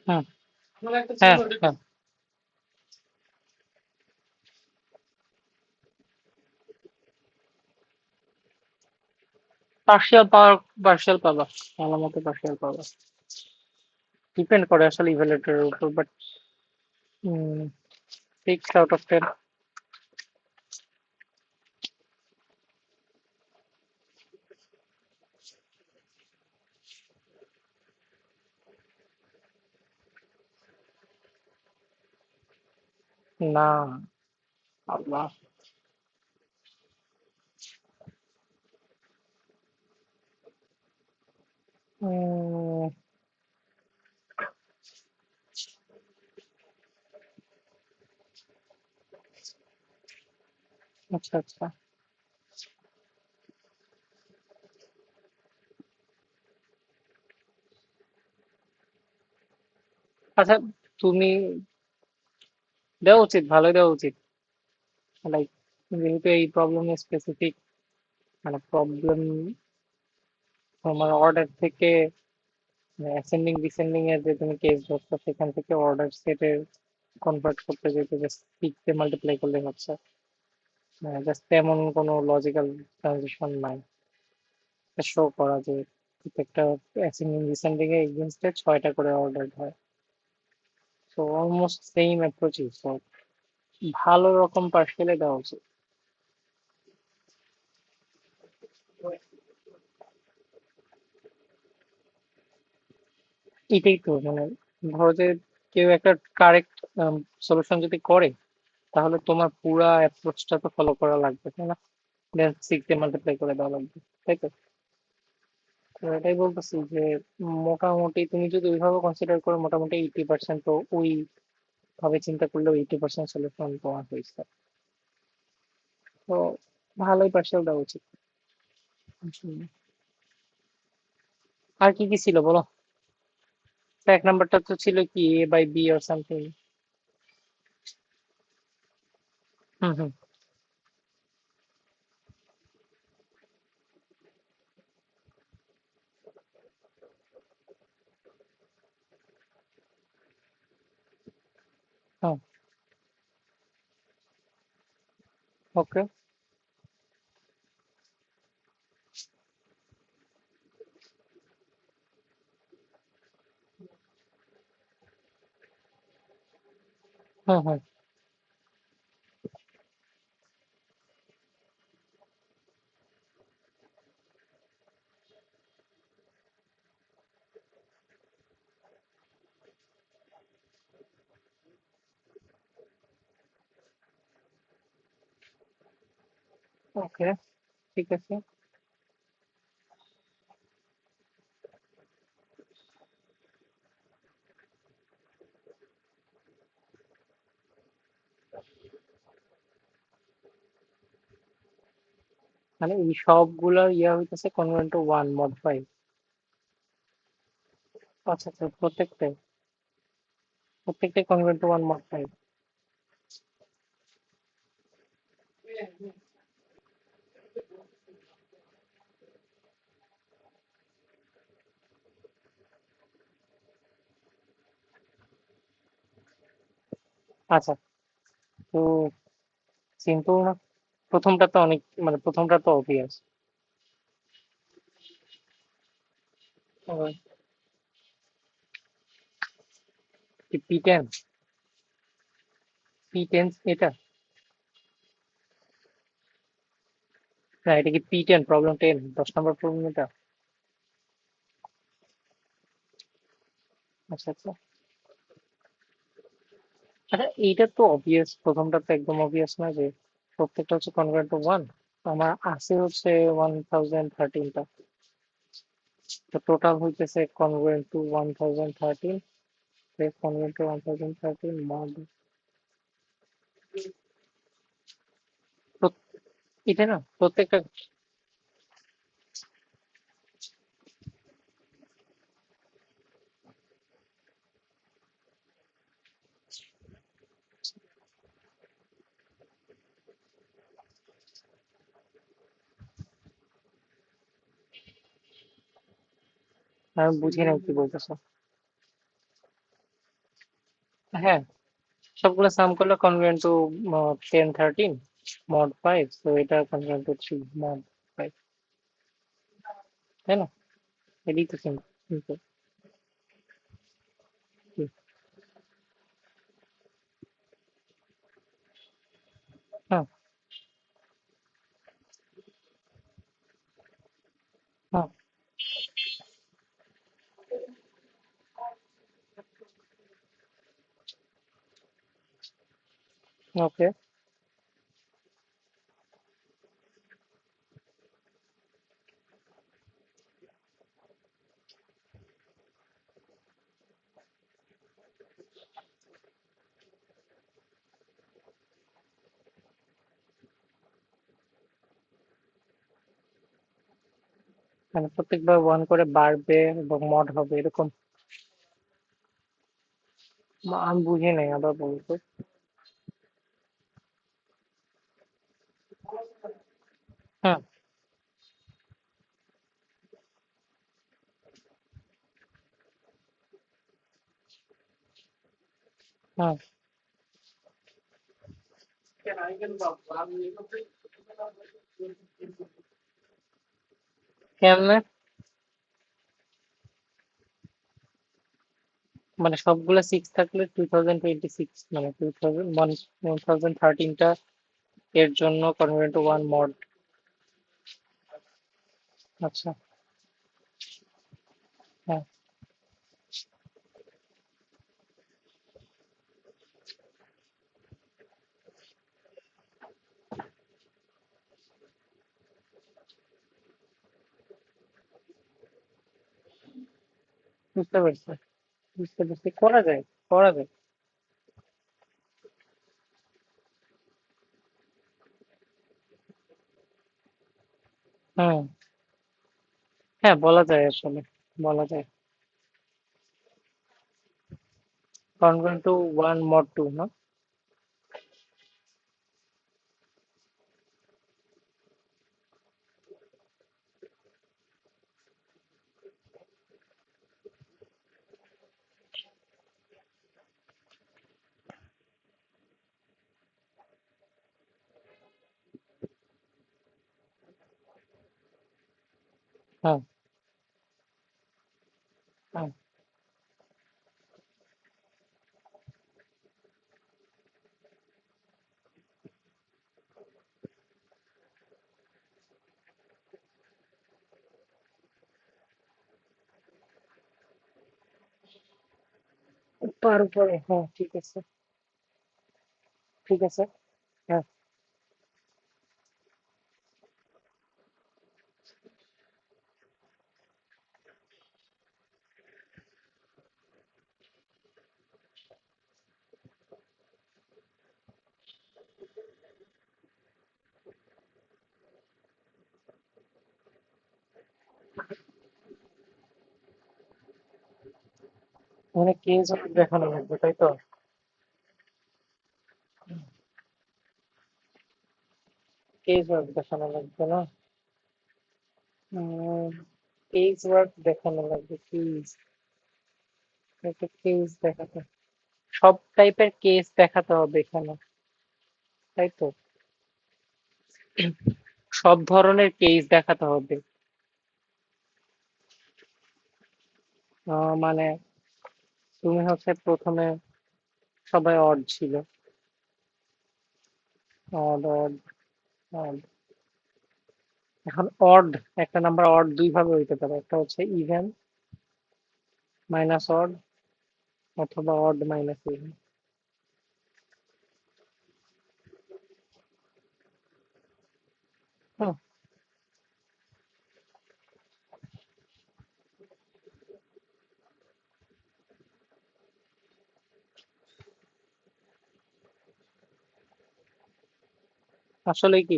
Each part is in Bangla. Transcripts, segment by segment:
হুম। হ্যাঁ, হ্যাঁ। পার্শিয়াল পাওয়ার, পার্শিয়াল পাবা, আমার মতে পার্শিয়াল পাবা। ডিপেন্ড করে আসলে ইভ্যালুয়েটরের উপর, বাট 6 আউট অফ 10। না, আল্লাহ। উম, আচ্ছা, আচ্ছা। আচ্ছা, তুমি দেওয়া উচিত, ভালোই দেওয়া উচিত। লাইক, যেহেতু এই প্রবলেম স্পেসিফিক, মানে প্রবলেম তোমার অর্ডার থেকে অ্যাসেন্ডিং ডিসেন্ডিং এর যে তুমি কেস ধরছো, সেখান থেকে অর্ডার সেটে কনভার্ট করতে যেতে জাস্ট সিক্সে মাল্টিপ্লাই করলে হচ্ছে, জাস্ট তেমন কোনো লজিক্যাল ট্রানজিশন নাই শো করা যে প্রত্যেকটা অ্যাসেন্ডিং ডিসেন্ডিং এ এগেইনস্টে 6টা করে অর্ডার হয়। সো অলমোস্ট সেম অ্যাপ্রোচই, সো ভালো রকম পার্সেলে দেওয়া উচিত। এটাই তো মানে, ধরো যে কেউ একটা কারেক্ট সলিউশন যদি করে, তাহলে তোমার পুরা অ্যাপ্রোচটা তো ফলো করা লাগবে, তাই না? দেন 6 দিয়ে মাল্টিপ্লাই করে দেওয়া লাগবে, তাই তো? তো এটাই বলতেছি যে মোটামুটি তুমি যদি ওইভাবে কনসিডার করো, মোটামুটি 80% তো ওই ভাবে চিন্তা করলেও 80% সলিউশন তোমার হয়েছে। তো ভালোই পার্সেল দেওয়া উচিত। আসলে। আর কি কি ছিল বলো? তো এক নাম্বারটা তো ছিল কি, A/B অর সামথিং। হুম, হুম। হ্যাঁ। ওকে। হুম, হুম। ওকে, ঠিক আছে। মানে এই সবগুলা ইয়া হইতেছে কনভার্ট টু ওয়ান মড 5। আচ্ছা, আচ্ছা, প্রত্যেকটাই, প্রত্যেকটাই কনভার্ট টু ওয়ান মড 5। আচ্ছা, তো সিম্পল না? প্রথমটা তো অনেক, মানে প্রথমটা তো অবভিয়াস। P10, P10 এটা? না, এটা কি P10 প্রবলেম 10, 10 নম্বর প্রবলেম এটা? আচ্ছা, আচ্ছা। আচ্ছা, এইটা তো অবভিয়াস, প্রথমটা তো একদম অবভিয়াস না যে প্রত্যেকটা হচ্ছে কনভার্ট টু ওয়ান। আমার আছে হচ্ছে 1013টা। তো টোটাল হইতেছে convert to 1013, convert to 1013 mod. এটা না প্রত্যেকটা। আমি বুঝি না কি বলতেছো। হ্যাঁ, সবগুলো সাম করলে কনগ্রুয়েন্ট টু 10 13 মড 5, তো এটা কনগ্রুয়েন্ট টু 3 মড 5, তাই না? এটাই তো সিম্পল। হ্যাঁ, হ্যাঁ, ওকে। মানে প্রত্যেকবার ওয়ান করে বাড়বে এবং মড হবে এরকম? আমি বুঝি নাই, আবার বলতো। হ্যাঁ, হ্যাঁ। কেমনে? মানে সবগুলা 6 থাকলে 2026, মানে 2013টা এর জন্য কনভার্ট টু ওয়ান মড। আচ্ছা। হ্যাঁ, বুঝতে পারছি, বুঝতে পারছি, করা যায়, করা যায়। হুম। হ্যাঁ, বলা যায় আসলে, বলা যায়। Convert to one mod two, না? হ্যাঁ, হ্যাঁ। উপর উপরে, হ্যাঁ, ঠিক আছে, ঠিক আছে। হ্যাঁ, মানে কেস দেখানো লাগবে, তাই তো? কেস দেখানো লাগবে না? কেস ওয়ার্ক দেখানো লাগবে, কেস। একটা কেস দেখাতে, সব টাইপের কেস দেখাতে হবে এখানে, তাই তো? সব ধরনের কেস দেখাতে হবে। মানে তুমি হচ্ছে প্রথমে সবাই অড ছিল, অড অড অড। এখন অড, একটা নাম্বার অড দুই ভাবে হইতে পারে, একটা হচ্ছে ইভেন মাইনাস অড, অথবা অড মাইনাস ইভেন। হুম। আসলে কি?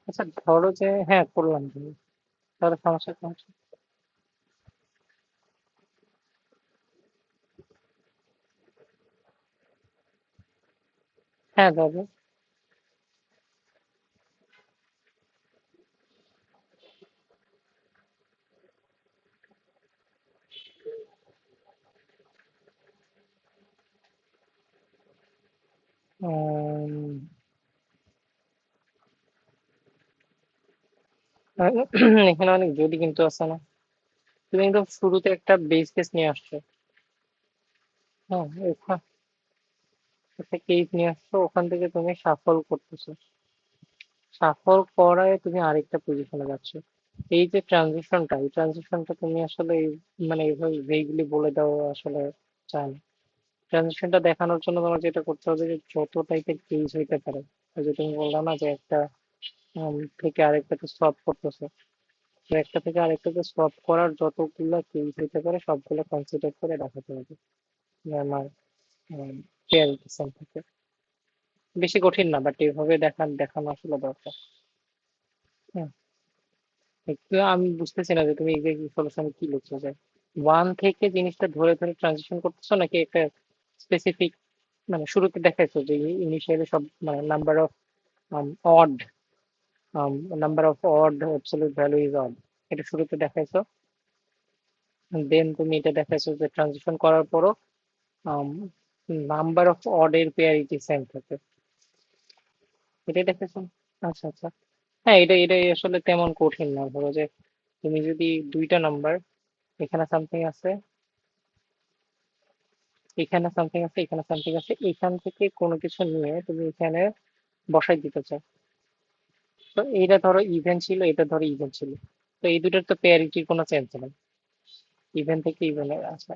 আচ্ছা, ধরো যে হ্যাঁ করলাম তুমি, তাহলে সমস্যা সমস্যা। হ্যাঁ, যাবে। উম, এখানে অনেক যদি কিন্তু আছে না। তুমি একদম শুরুতে একটা বেস কেস নিয়ে আসছো। হ্যাঁ, একটা কেস নিয়ে আসছো, ওখান থেকে তুমি সাফল করতেছো। সাফল করায় তুমি আরেকটা পজিশনে যাচ্ছ। এই যে ট্রানজিশনটা, এই ট্রানজিশনটা তুমি আসলে মানে এইভাবে ভেগুলি বলে দাও আসলে চায় না। ট্রানজিশনটা দেখানোর জন্য তোমার যেটা করতে হবে যে যত টাইপের কেস হইতে পারে, ওই যে তুমি বললা না যে একটা থেকে আরেকটাতে সোয়াপ করতেছে, তো একটা থেকে আরেকটাতে সোয়াপ করার যতগুলো কেস হইতে পারে সবগুলো কনসিডার করে দেখাতে হবে যে আমার পেয়ারিটি সম্পর্কে। বেশি কঠিন না, বাট এইভাবে দেখানো আসলে দরকার। হ্যাঁ, একটু আমি বুঝতেছি না যে তুমি এক্সাক্টলি সলিউশন কি লিখছো, যে ওয়ান থেকে জিনিসটা ধরে ধরে ট্রানজিশন করতেছো নাকি একটা স্পেসিফিক, মানে শুরুতে দেখাইছো যে ইনিশিয়ালি সব মানে number of odd, number of odd absolute value is odd, এটা শুরুতে দেখাইছো। দেন তুমি এটা দেখাইছো যে ট্রানজিশন করার পরও নাম্বার অফ অড এর পেয়ারিটি সেম থাকে, এটাই দেখাইছো। আচ্ছা আচ্ছা। হ্যাঁ, এটাই আসলে তেমন কঠিন না। ধরো যে তুমি যদি দুইটা নাম্বার, এখানে সামথিং আছে, এখানে সামথিং আছে, এখানে সামথিং আছে, এখান থেকে কোনো কিছু নিয়ে তুমি এখানে বসাই দিতে চাও। তো এইটা ধরো ইভেন ছিল, এটা ধরো ইভেন ছিল, তো এই দুটার তো পেয়ারিটির কোনো চেঞ্জ নেই, ইভেন থেকে ইভেনে আসা।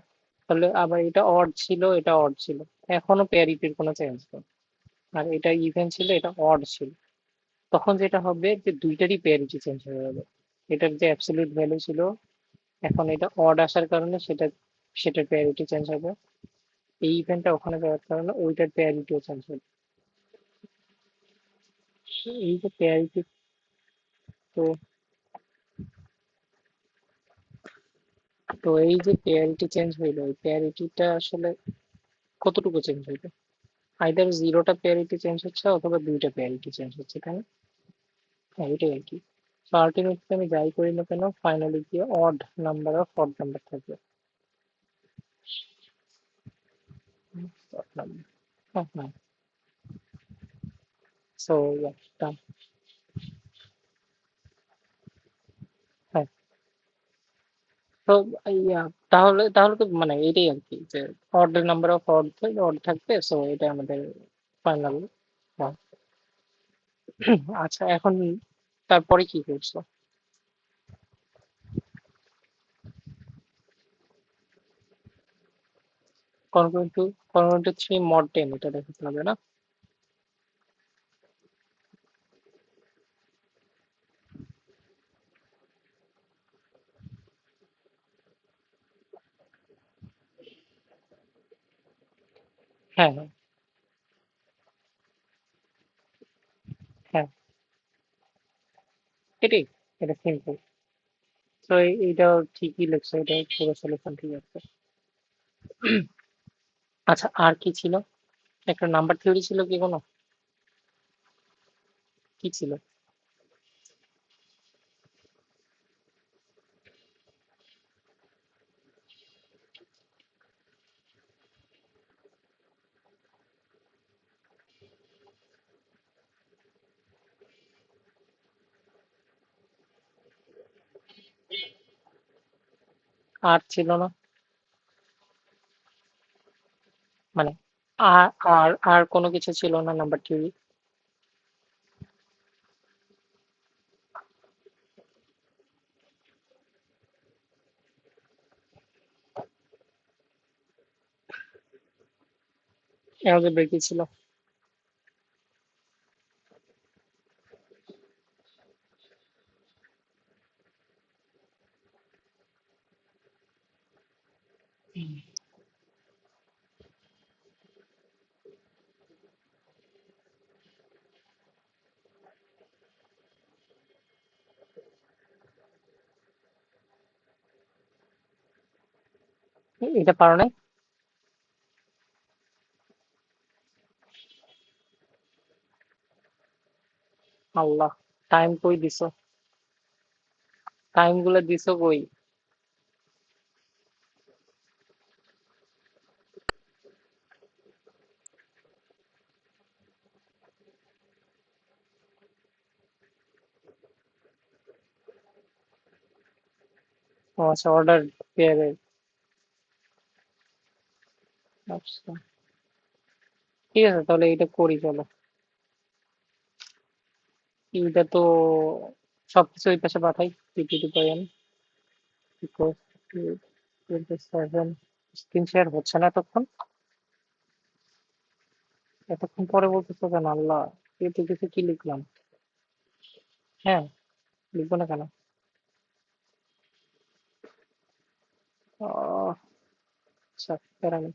তাহলে আবার এটা অড ছিল, এটা অড ছিল, এখনো পেয়ারিটির কোনো চেঞ্জ নেই। আর এটা ইভেন ছিল, এটা অড ছিল, তখন যেটা হবে যে দুইটারই পেয়ারিটি চেঞ্জ হয়ে যাবে। এটার যে অ্যাবসলিউট ভ্যালু ছিল, এখন এটা অড আসার কারণে সেটার পেয়ারিটি চেঞ্জ হবে। এই ইভেন্টটা ওখানে যাওয়ার কারণে ওইটার পেয়ারিটিও চেঞ্জ হবে। এই যে পেয়ারিটি, তো তো এই যে পেয়ারিটি চেঞ্জ হইলো, এই পেয়ারিটিটা আসলে কতটুকু চেঞ্জ হইলো? আইদার জিরোটা পেয়ারিটি চেঞ্জ হচ্ছে অথবা দুইটা পেয়ারিটি চেঞ্জ হচ্ছে, তাই না? হ্যাঁ, এটাই আর কি। তো আলটিমেটলি আমি যাই করি না কেন, ফাইনালি গিয়ে odd number of odd number থাকবে। Odd number. হ্যাঁ হ্যাঁ। So done. হ্যাঁ। তো ইয়া, তাহলে তাহলে তো মানে এটাই আর কি, যে অড নাম্বার অফ অড থাকবে, সো এটা আমাদের ফাইনাল। আচ্ছা, এখন তারপরে কি করছো? Congruent to, congruent to 3 mod 10 এটা দেখাতে হবে না? হ্যাঁ হ্যাঁ। হ্যাঁ, এটাই, এটা সিম্পল। তো এইটা ঠিকই লিখছো, এটা পুরো সলিউশন ঠিক আছে। আচ্ছা, আর কি ছিল? একটা নাম্বার থিওরি ছিল কি কোনো? কি ছিল? আর ছিল না? মানে আর আর কোনো কিছু ছিল না নাম্বার থিওরি? অ্যালজেব্রা কি ছিল? এটা পারো নাই? আল্লাহ, টাইম কই দিছো? টাইম গুলো দিছো কই? ও আচ্ছা, অর্ডার পেয়ারের। আচ্ছা, ঠিক আছে, তাহলে এটা করি চলো। এটা তো সবকিছু ওই পাশে পাঠাই। PPT point equal to 27। Screen share হচ্ছে না এতক্ষণ। এতক্ষণ পরে বলতেছো কেন আল্লাহ? এতে কিছু কি লিখলাম? হ্যাঁ, লিখবো না কেন? আহ, আচ্ছা, প্যারা নেই।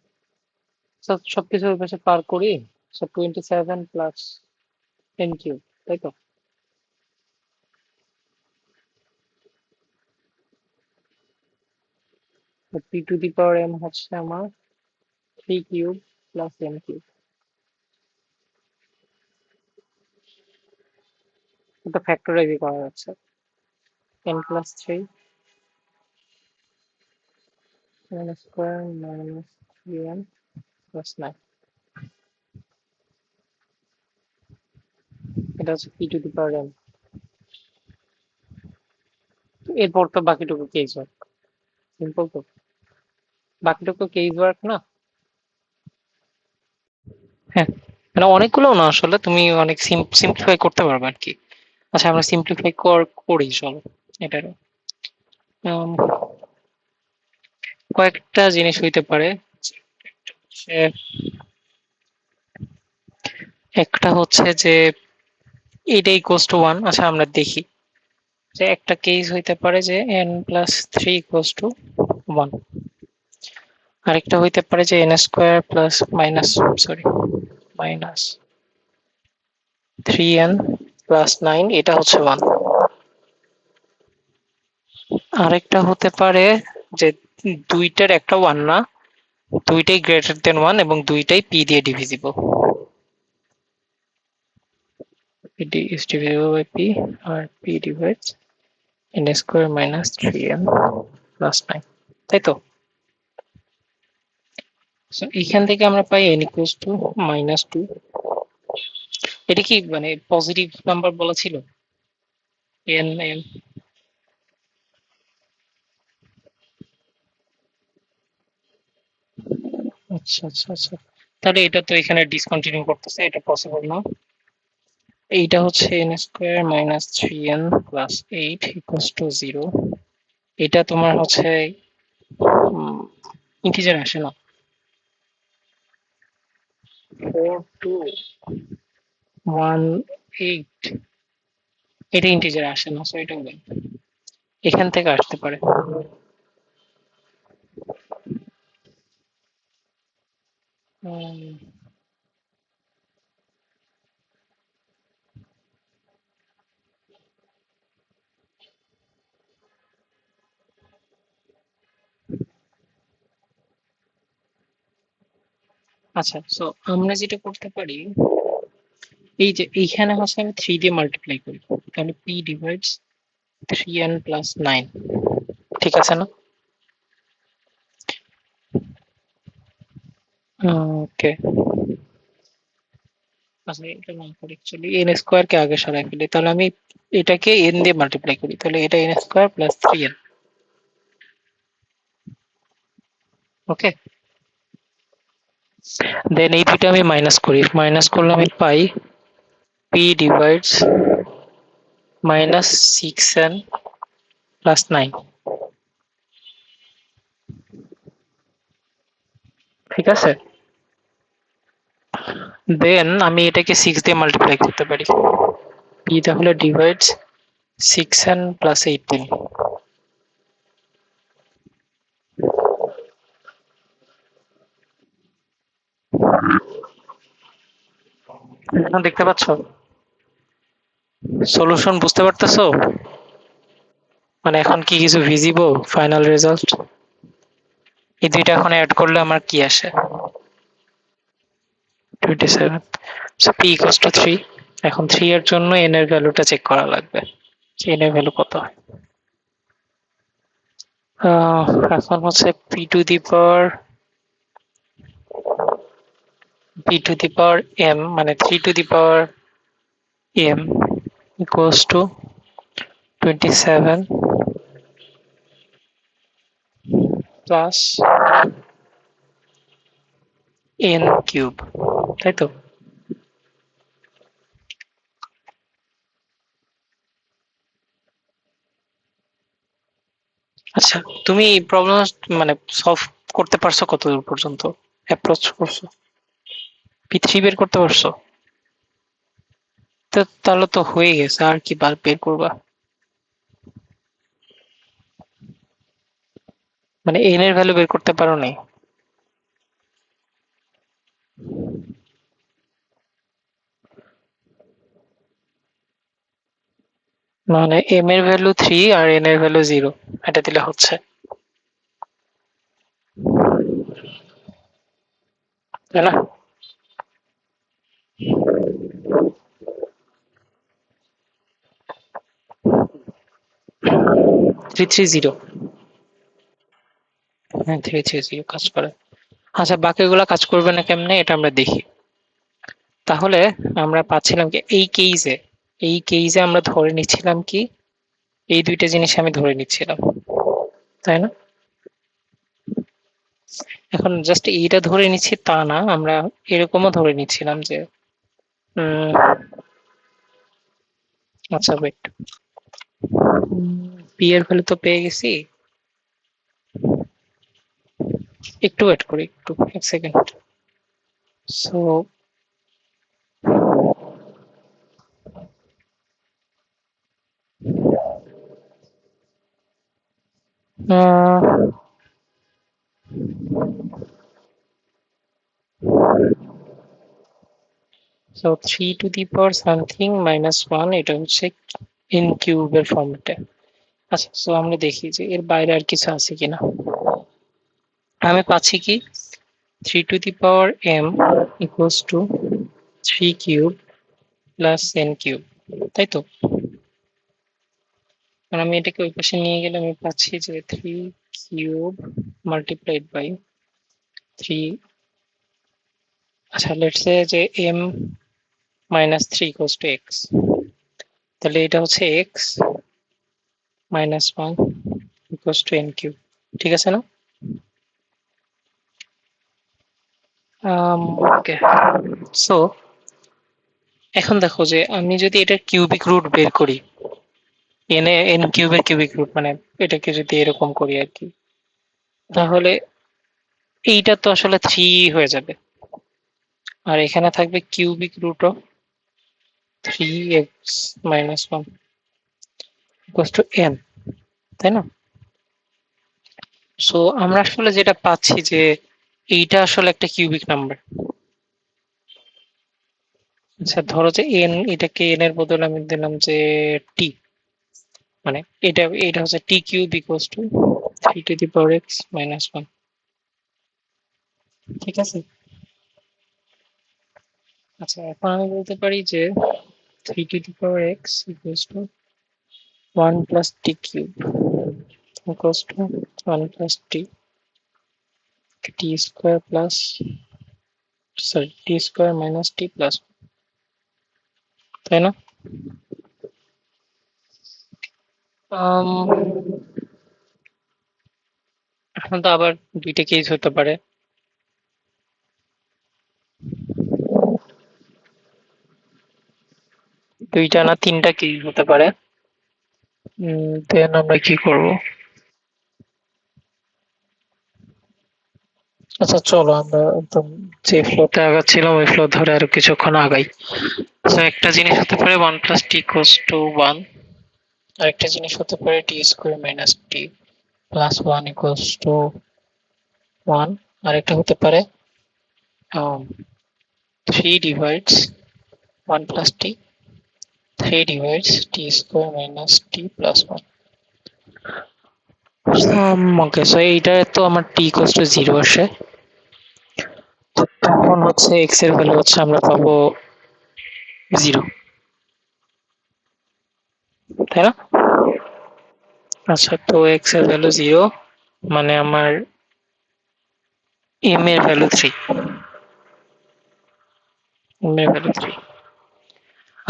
সবকিছু ওই পাশে পার করি। 27 প্লাস 10 কিউব, তাই তো? P to the power M হচ্ছে আমার 3 কিউব প্লাস এম কিউব। এটা ফ্যাক্টরাইজ করা যাচ্ছে। N plus 3 N square minus 3 N plus 9। এটা হচ্ছে P to the power M. এরপর তো বাকিটুকু কেস ওয়ার্ক। সিম্পল তো। বাকিটুকু কেস ওয়ার্ক না? হ্যাঁ, মানে অনেকগুলো না, আসলে তুমি অনেক সিম্পলিফাই করতে পারবে আর কি। আচ্ছা, আমরা সিম্পলিফাই করি চলো এটার। উম, কয়েকটা জিনিস হইতে পারে। সে একটা হচ্ছে যে এটা ইকুয়ালস টু 1। আচ্ছা, আমরা দেখি যে একটা কেস হইতে পারে যে এন প্লাস 3 ইকুয়ালস টু 1। আরেকটা হইতে পারে যে N square plus minus, sorry, minus 3 N plus 9, এটা হচ্ছে 1। আরেকটা হতে পারে যে দুইটার একটা 1 না, দুইটাই গ্রেটার দেন 1 এবং দুইটাই পি দিয়ে divisible. P is divisible by P, আর P divides n square minus 3n plus 9, তাই তো? So এখান থেকে আমরা পাই n equals to -2। এটা কি মানে পজিটিভ নাম্বার বলা ছিল? n। আচ্ছা আচ্ছা আচ্ছা, তাহলে এটা তো এখানে ডিসকন্টিনিউ করতেছে, এটা পসিবল না। এইটা হচ্ছে n square minus 3n plus 8 equals to 0। এটা তোমার হচ্ছে ইন্টিজার আসে না। 4218, এটা ইন্টিজার আসে না, সো এটা হবে এখান থেকে আসতে পারে। উম, আচ্ছা, সো আমরা যেটা করতে পারি, এই যে এইখানে হচ্ছে আমি 3 দিয়ে মাল্টিপ্লাই করি, তাহলে পি ডিভাইডস 3n প্লাস 9, ঠিক আছে না? ওকে। আচ্ছা, এটা না করি, অ্যাকচুয়ালি এন স্কোয়ার কে আগে সরাই ফেলি, তাহলে আমি এটাকে এন দিয়ে মাল্টিপ্লাই করি, তাহলে এটা এন স্কোয়ার প্লাস 3n। ওকে, দেন এই দুইটা আমি মাইনাস করি, মাইনাস করলে আমি পাই পি ডিভাইডস -6n প্লাস 9, ঠিক আছে? দেন আমি এটাকে 6 দিয়ে মাল্টিপ্লাই করতে পারি, পি তাহলে ডিভাইডস 6n প্লাস 18। এখন দেখতে পাচ্ছ সলিউশন? বুঝতে পারতেছো? মানে এখন কি কিছু ভিজিবল ফাইনাল রেজাল্ট? এই দুইটা এখন অ্যাড করলে আমার কি আসে? 27। So P equals to 3। এখন 3 এর জন্য এন এর ভ্যালুটা চেক করা লাগবে, এন এর ভ্যালু কত হয়। এখন হচ্ছে p two the power m, মানে 3 to the power m equals to 27 plus N cube, তাই তো? আচ্ছা, তুমি এই প্রবলেম মানে সলভ করতে পারছো কতদূর পর্যন্ত? অ্যাপ্রোচ করছো? পি3 বের করতে পারছো? তো তাহলে তো হয়ে গেছে, আর কি বের করবা? মানে এন এর ভ্যালু বের করতে পারো নাই? মানে এম এর ভ্যালু 3 আর এন এর ভ্যালু 0, এটা দিলে হচ্ছে, তাই না? 330। হ্যাঁ, 330 কাজ করে। আচ্ছা, বাকিগুলা কাজ করবে না কেমনে এটা আমরা দেখি। তাহলে আমরা পাচ্ছিলাম কি এই কেইজে আমরা ধরে নিচ্ছিলাম কি, এই দুইটা জিনিস আমি ধরে নিচ্ছিলাম, তাই না? এখন জাস্ট এইটা ধরে নিচ্ছি তা না, আমরা এরকমও ধরে নিচ্ছিলাম যে উম, আচ্ছা ওয়েট, পি এর ভ্যালু তো পেয়ে গেছি। একটু ওয়েট করি, একটু এক second. So so 3 to the power something -1, এটা হচ্ছে ইন কিউবের ফর্মেটে। আচ্ছা, সো আমরা দেখি যে এর বাইরে আর কিছু আছে কিনা। আমি পাচ্ছি কি, 3 to the power m equals to 3 cube plus n cube, তাই তো? আর আমি এটাকে ওই পাশে নিয়ে গেলে আমি পাচ্ছি যে 3 কিউব মাল্টিপ্লাইড বাই 3। আচ্ছা, লেটস সে যে m-3 ইকুয়ালস টু x, তাহলে এটা হচ্ছে x-1 equals to n cube, ঠিক আছে না? ওকে। সো এখন দেখো যে আমি যদি এটার কিউবিক রুট বের করি, এন কিউবের কিউবিক রুট মানে এটাকে যদি এরকম করি আর কি, তাহলে এইটা তো আসলে 3 হয়ে যাবে, আর এখানে থাকবে cubic root of 3x-1 equals to n, তাই না? সো আমরা আসলে যেটা পাচ্ছি যে এইটা আসলে একটা কিউবিক নাম্বার। আচ্ছা, ধরো যে এন, এটাকে এন এর বদলে আমি দিলাম যে টি, মানে এটা হচ্ছে T cube equals to 3 to the power x-1, ঠিক আছে? আচ্ছা, এখন আমি বলতে পারি যে 3 to the power x equals to 1 plus T cube equals to 1 plus T square plus, sorry, T square minus T plus, তাই না? আম, এখন তো আবার দুইটা কেস হতে পারে। দুইটা না তিনটা কেস হতে পারে। দেন আমরা কি করব? আচ্ছা, চলো আমরা একদম যে ফ্লোতে আগাচ্ছিলাম ওই ফ্লো ধরে আরো কিছুক্ষণ আগাই। তো একটা জিনিস হতে পারে 1 প্লাস টি ইকুয়ালস টু 1, আর একটা জিনিস হতে পারে T square minus T plus 1 equals to 1, আর একটা হতে পারে 3 divides 1 plus T, 3 divides T square minus T plus 1। Okay, so এইটা তো আমার টি ইকুয়ালস টু 0 আসে, তখন হচ্ছে এক্স এর ভ্যালু হচ্ছে আমরা পাবো 0, তাই না? আচ্ছা, তো এক্স এর ভ্যালু 0 মানে আমার এম এর ভ্যালু 3, এম এর ভ্যালু 3।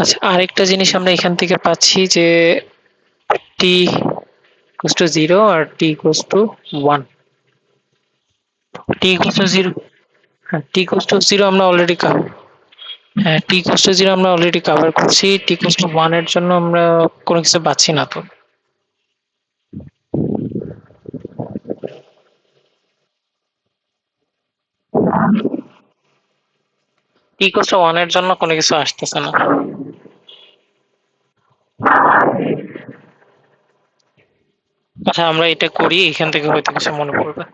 আচ্ছা, আরেকটা জিনিস আমরা এখান থেকে পাচ্ছি যে টি ইকুয়ালস টু 0 আর T equals to 1, T equals to zero. হ্যাঁ, টি ইকুয়ালস টু জিরো আমরা অলরেডি হ্যাঁ, টি ইকুয়ালস টু জিরো আমরা অলরেডি কভার করছি। টি ইকুয়ালস টু ওয়ান এর জন্য আমরা কোনো কিছু পাচ্ছি না তো। টি ইকুয়ালস টু ওয়ান এর জন্য কোনো কিছু আসতেছে না। আচ্ছা, আমরা এটা করি, এখান থেকে হয়তো কিছু মনে পড়বে।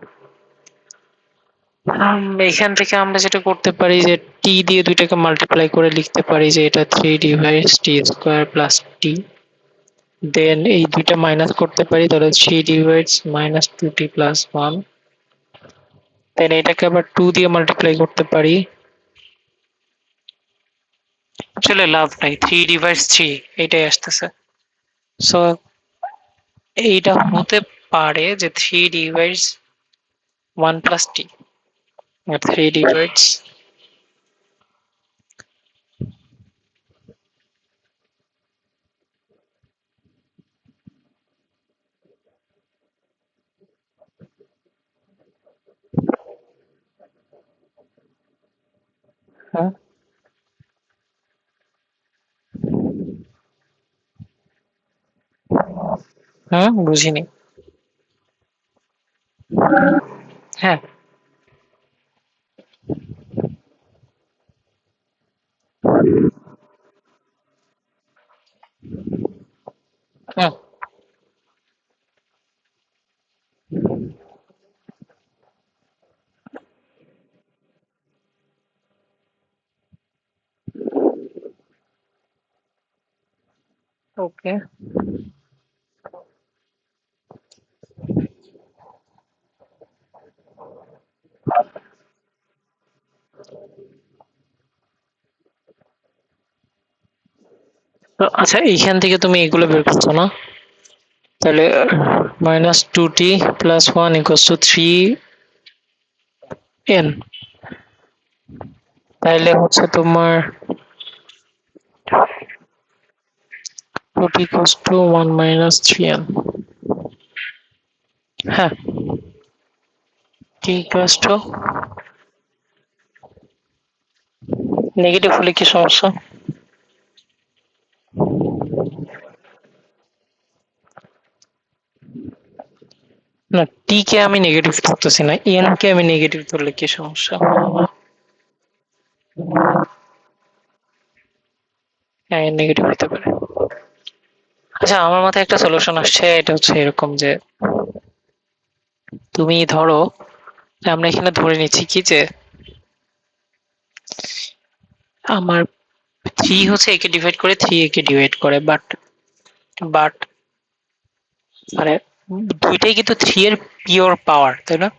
এখান থেকে আমরা যেটা করতে পারি যে টি দিয়ে দুইটাকে মাল্টিপ্লাই করে লিখতে পারি যে এটা three divides T square plus টি। দেন এই দুইটা মাইনাস করতে পারি, তাহলে three divides minus two T plus one. দেন এটাকে আবার টু দিয়ে মাল্টিপ্লাই করতে পারি। আসলে লাভ নাই, থ্রি ডিভাইডস থ্রি এইটাই আসতেছে। সো এইটা হতে পারে যে থ্রি ডিভাইডস ওয়ান প্লাস টি, থ্রি ডিভাইডস হ্যাঁ হ্যাঁ বুঝিনি। হ্যাঁ হ্যাঁ ওকে। তো আচ্ছা, এইখান থেকে তুমি এগুলো বের করছো না? তাহলে minus two T plus one equals to three N. তাহলে হচ্ছে তোমার two T equals to one minus three N. হ্যাঁ, টি ইকুয়ালস টু নেগেটিভ হলে কি সমস্যা? না, টি কে আমি নেগেটিভ ধরতেছি না, এন কে আমি নেগেটিভ ধরলে কি সমস্যা? হ্যাঁ, নেগেটিভ হতে পারে। আচ্ছা, আমার মাথায় একটা সলিউশন আসছে, এটা হচ্ছে এরকম যে তুমি ধরো যে আমরা এখানে ধরে নিচ্ছি কি যে আমার থ্রি হচ্ছে একে ডিভাইড করে, থ্রি একে ডিভাইড করে, বাট বাট মানে দুইটাই কিন্তু থ্রি এর পিওর পাওয়ার, তাই না?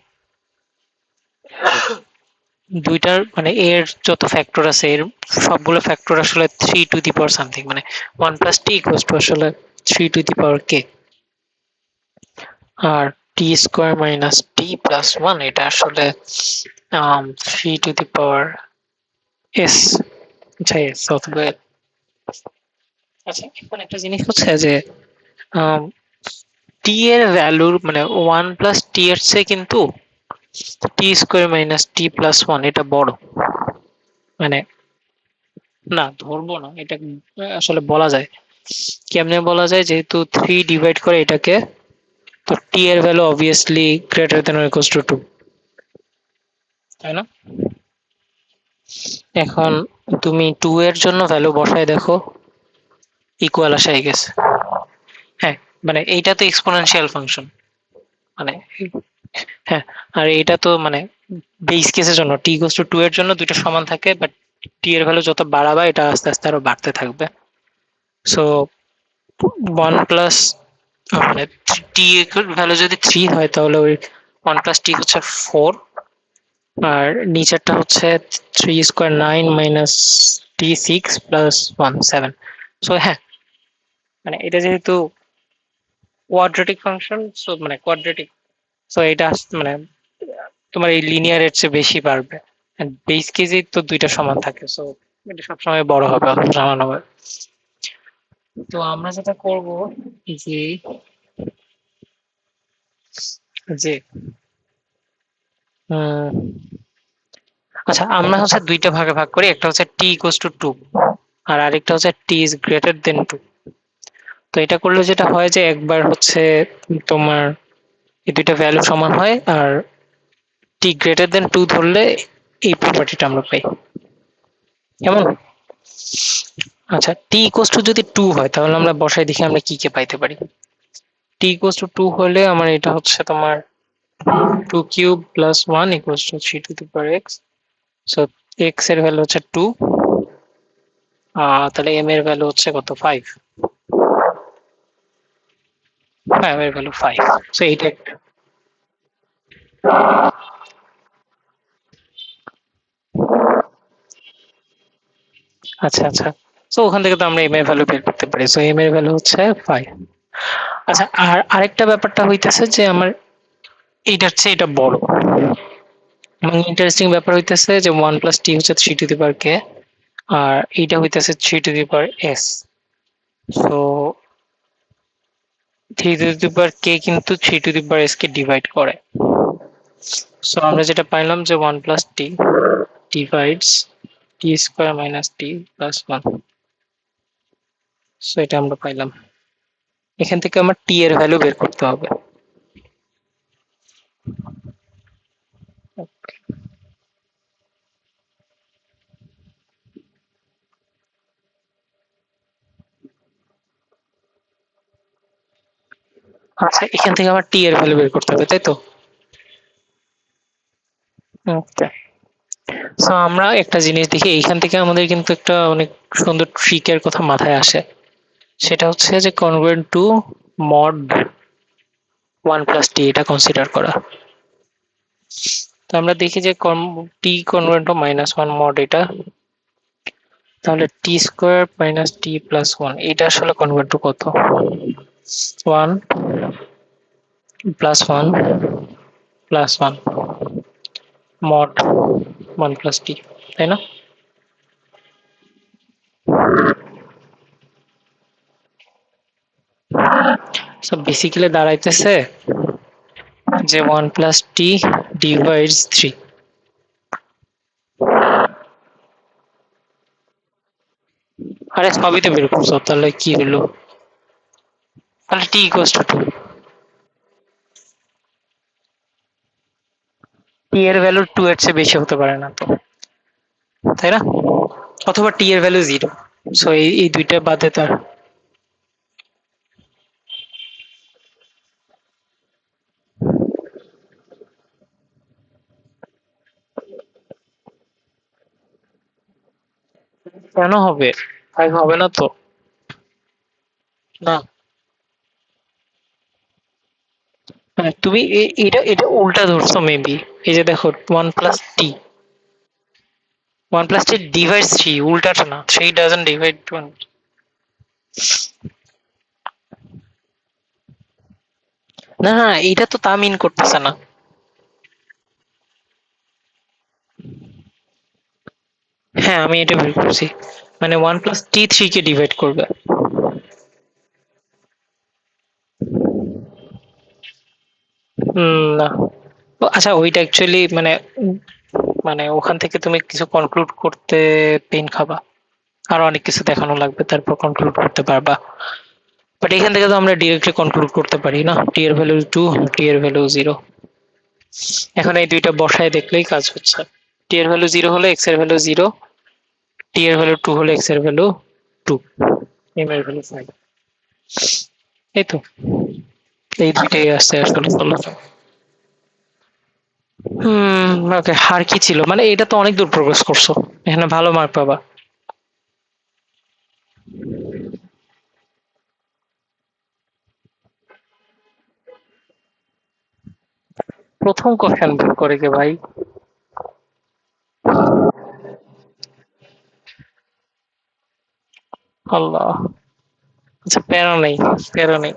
দুইটার মানে এর যত ফ্যাক্টর আছে এর সবগুলো ফ্যাক্টর আসলে three to the power something, মানে one plus T equals to আসলে three to the power K. আর T square minus T plus one এটা আসলে three to the power S. আচ্ছা, এস অথবা আচ্ছা, এখন একটা জিনিস হচ্ছে যে টি এর ভ্যালুর মানে ওয়ান প্লাস টি এর চেয়ে কিন্তু টি square minus T plus one এটা বড়। মানে না, ধরবো না, এটা আসলে বলা যায়। কেমনে বলা যায়, যেহেতু থ্রি ডিভাইড করে এটাকে, তো টি এর value obviously greater than or equals to two, তাই না? এখন তুমি টু এর জন্য ভ্যালু বসায় দেখো, ইকুয়াল আসাই গেছে। হ্যাঁ, মানে এইটা তো এক্সপোনেনশিয়াল ফাংশন, মানে হ্যাঁ, আর এইটা তো মানে বেস কেসের জন্য টি ইকুয়ালস টু টু এর জন্য দুইটা সমান থাকে, বাট টি এর ভ্যালু যত বাড়াবা এটা আস্তে আস্তে আরো বাড়তে থাকবে। সো ওয়ান প্লাস মানে টি এর ভ্যালু যদি থ্রি হয় তাহলে ওই ওয়ান প্লাস টি হচ্ছে ফোর, আর নিচেরটা হচ্ছে থ্রি স্কোয়ার নাইন মাইনাস টি six plus one seven. So হ্যাঁ, মানে এটা যেহেতু কোয়াড্রেটিক ফাংশন, সো মানে কোয়াড্রেটিক, সো এটা মানে তোমার এই লিনিয়ারের চেয়ে বেশি বাড়বে। বেস কেজেই তো দুইটা সমান থাকে, সো এটা সবসময় বড় হবে অথবা সমান হবে। তো আমরা যেটা করব যে যে উম, আচ্ছা আমরা হচ্ছে দুইটা ভাগে ভাগ করি, একটা হচ্ছে টি ইকুয়ালস টু 2 আর আরেকটা হচ্ছে টি ইজ গ্রেটার দেন 2। তো এটা করলে যেটা হয় যে একবার হচ্ছে তোমার এই দুইটা ভ্যালু সমান হয়, আর টি গ্রেটার দেন 2 ধরলে এই প্রপার্টিটা আমরা পাই। কেমন? আচ্ছা টি ইকুয়ালস টু যদি 2 হয় তাহলে আমরা বসাই দেখি আমরা কি কে পাইতে পারি। টি ইকুয়ালস টু 2 হলে আমার এটা হচ্ছে তোমার 2 cube plus 1 equals to 3 to the power x. So x এর ভ্যালু হচ্ছে 2, তাহলে এম এর ভ্যালু হচ্ছে কত 5। হ্যাঁ এম এর ভ্যালু 5। সো এইটা একটা। আচ্ছা আচ্ছা, সো ওখান থেকে তো আমরা এম এর ভ্যালু বের করতে পারি, সো এম এর ভ্যালু হচ্ছে 5। আচ্ছা আর আরেকটা ব্যাপারটা হইতেছে যে আমার এইটা হচ্ছে এটা বড়, এবং ইন্টারেস্টিং ব্যাপার হইতেছে যে 1 প্লাস টি হচ্ছে 3 টু দি পাওয়ার কে, আর এইটা হইতেছে 3 to the power S. So 3 to the power K কিন্তু 3 টু দি পাওয়ার এস কে ডিভাইড করে। সো আমরা যেটা পাইলাম যে 1 plus T divides T square minus T plus 1। So এটা আমরা পাইলাম। এখান থেকে আমার টি এর ভ্যালু বের করতে হবে। আচ্ছা এখান থেকে আমার টি এর ভ্যালু বের করতে হবে, তাই তো? ওকে, সো আমরা একটা জিনিস দেখি এইখান থেকে আমাদের কিন্তু একটা অনেক সুন্দর ট্রিকের কথা মাথায় আসে। সেটা হচ্ছে যে কনগ্রুয়েন্ট টু মড 1 প্লাস টি এটা কনসিডার করা। তো আমরা দেখি যে টি কনগ্রুয়েন্ট টু মাইনাস 1 মড এটা, তাহলে টি স্কোয়ার মাইনাস টি প্লাস 1 এটা আসলে কনগ্রুয়েন্ট টু কত? 1 প্লাস 1 প্লাস 1 মড 1 প্লাস টি, তাই না? সো বেসিক্যালি দাঁড়াইতেছে যে 1 প্লাস টি ডিভাইডস 3। আরে সবই তো বের করছো, তাহলে কি হলো? তাহলে টি ইকুয়ালস টু 2। টি এর ভ্যালু 2 এর চেয়ে বেশি হতে পারে না তো, তাই না? অথবা টি এর ভ্যালু 0। সো এই দুইটা বাদে তার কেন হবে? 5 হবে না তো? না, মানে তুমি এটা এটা উল্টা ধরছো মেবি। এই যে দেখো 1 প্লাস টি, 1 প্লাস টি ডিভাইডস 3, উল্টাটা না, 3 ডাজন্ট ডিভাইড 1। না না, এটা তো তা মিন করতেছে না। হ্যাঁ আমি এটা বের করছি, মানে 1 প্লাস টি 3 কে ডিভাইড করবে। না, আচ্ছা ওইটা অ্যাকচুয়ালি মানে মানে ওখান থেকে তুমি কিছু কনক্লুড করতে পেন খাবা, আরো অনেক কিছু দেখানো লাগবে তারপর কনক্লুড করতে পারবা। বাট এখান থেকে তো আমরা ডিরেক্টলি কনক্লুড করতে পারি না টি এর ভ্যালু 2, টি এর ভ্যালু 0। এখন এই দুইটা বসায় দেখলেই কাজ হচ্ছে। টি এর ভ্যালু 0 হলে এক্স এর ভ্যালু 0, টি এর ভ্যালু 2 হলে এক্স এর ভ্যালু 2, এম এর ভ্যালু 5। এই তো, এই দুইটাই আসছে আসলে সলিউশন। ওকে, আর কি ছিল? মানে এটা তো অনেক দূর প্রোগ্রেস করছো, এখানে ভালো মার্ক পাবা। প্রথম কোশ্চেন ভুল করে কে ভাই? আল্লাহ। আচ্ছা প্যারা নেই, প্যারা নেই।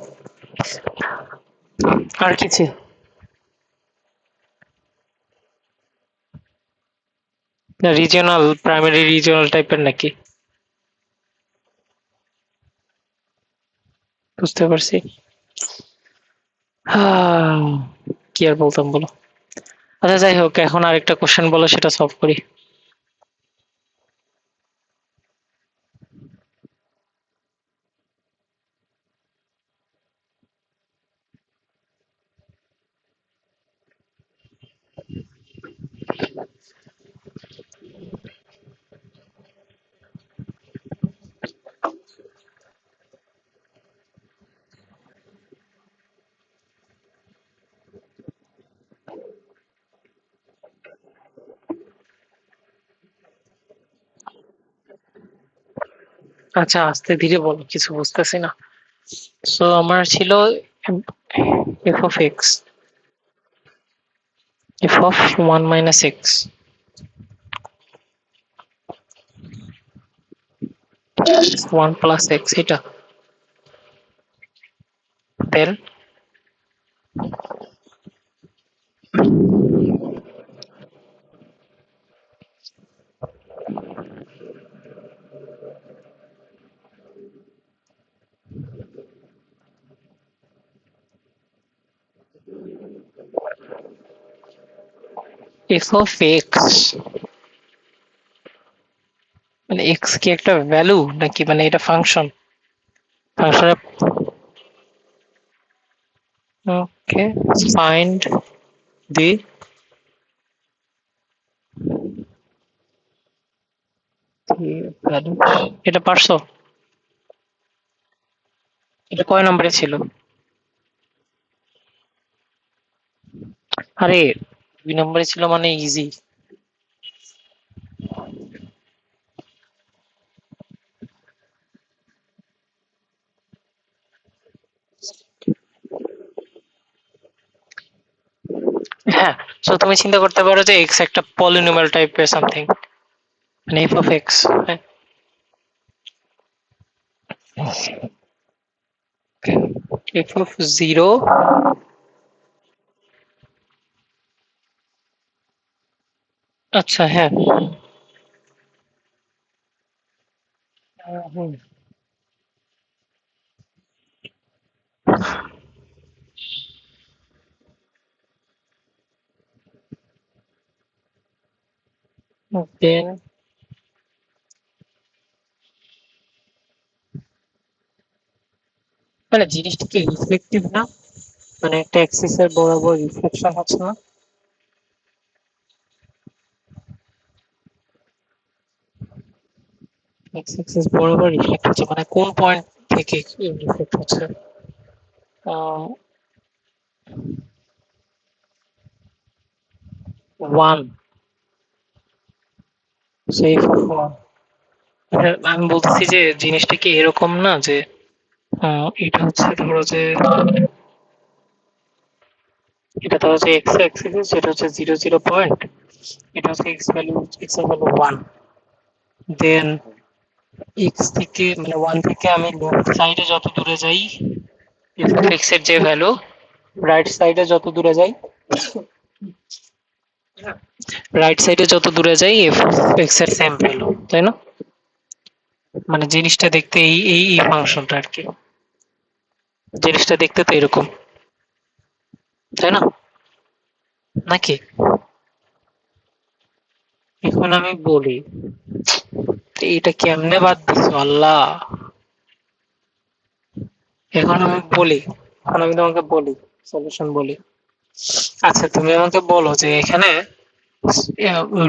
আর কি ছিল? রিজিওনাল, প্রাইমারি রিজিওনাল টাইপের নাকি? বুঝতে পারছি। কি আর বলতাম বলো। আচ্ছা যাই হোক, এখন আরেকটা কোশ্চেন বলো, সেটা সলভ করি। আচ্ছা আস্তে ধীরে বলো, কিছু বুঝতেছি না। সো আমার ছিল F of x, F of one minus x, one plus x, এটা। দেন এফ অফ এক্স, মানে এক্স কি একটা ভ্যালু নাকি, মানে এটা ফাংশন? ফাংশনের, ওকে, ফাইন্ড দি ভ্যালু, এটা পারছো? এটা কয় নম্বরে ছিল? আরে 2 নম্বরে ছিল মানে ইজি। হ্যাঁ, সো তুমি চিন্তা করতে পারো যে এক্স একটা পলিনোমিয়াল টাইপের সামথিং, মানে এফ অফ এক্স। হ্যাঁ, এফ অফ জিরো। আচ্ছা হ্যাঁ। হুম। দেন মানে জিনিসটা কি রিফ্লেক্টিভ না, মানে একটা এক্সিস এর বরাবর রিফ্লেকশন হচ্ছে না? এক্স এক্সিস বরাবর রিফ্লেক্ট হচ্ছে, মানে কোন পয়েন্ট থেকে রিফ্লেক্ট হচ্ছে? One, safe of one. আমি বলতেছি যে জিনিসটা কি এরকম না যে এটা হচ্ছে ধরো যে, এটা ধরো যে এক্স অ্যাক্সিস, যেটা হচ্ছে 0 0 পয়েন্ট, এটা হচ্ছে এক্স ভ্যালু, এক্স এর ভ্যালু ওয়ান। দেন এক্স থেকে মানে ওয়ান থেকে আমি লেফট সাইডে যত দূরে যাই, এফ অফ এক্স এর যে ভ্যালু, রাইট সাইডে যত দূরে যাই, রাইট সাইডে যত দূরে যাই এফ অফ এক্স এর সেম ভ্যালু, তাই না? মানে জিনিসটা দেখতে এই এই এই ফাংশনটা আর কি, জিনিসটা দেখতে তো এরকম, তাই না? নাকি? এখন আমি বলি, এটা কেমনে বাদ দিছো আল্লাহ। এখন আমি বলি, এখন আমি তোমাকে বলি, সলিউশন বলি। আচ্ছা তুমি আমাকে বলো যে এখানে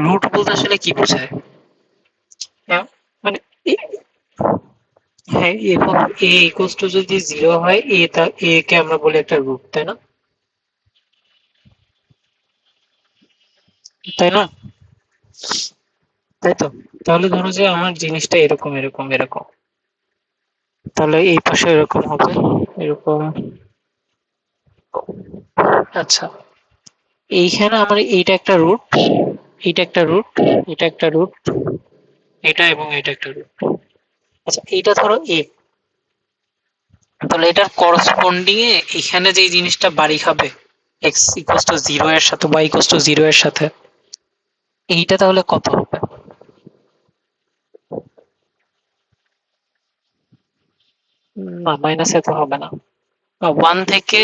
রুট বলতে আসলে কি বোঝায়? হ্যাঁ, মানে হ্যাঁ, এবং এ ইকুয়ালস টু যদি জিরো হয়, এ কে আমরা বলি একটা রুট, তাই না? তাই না? তাই তো। তাহলে ধরো যে আমার জিনিসটা এরকম এরকম এরকম, তাহলে এই পাশে এরকম হবে, এরকম। আচ্ছা, এইখানে আমার এইটা একটা রুট, এইটা একটা রুট, এটা একটা রুট, এটা এবং এটা একটা রুট। আচ্ছা এইটা ধরো এ, তাহলে এটার করসপন্ডিং এ এখানে যে জিনিসটা বাড়ি খাবে, এক্স ইকুয়ালস টু জিরো এর সাথে, ওয়াই ইকুয়ালস টু জিরো এর সাথে, এইটা তাহলে কত হবে? না মাইনাসে তো হবে না। ওয়ান থেকে,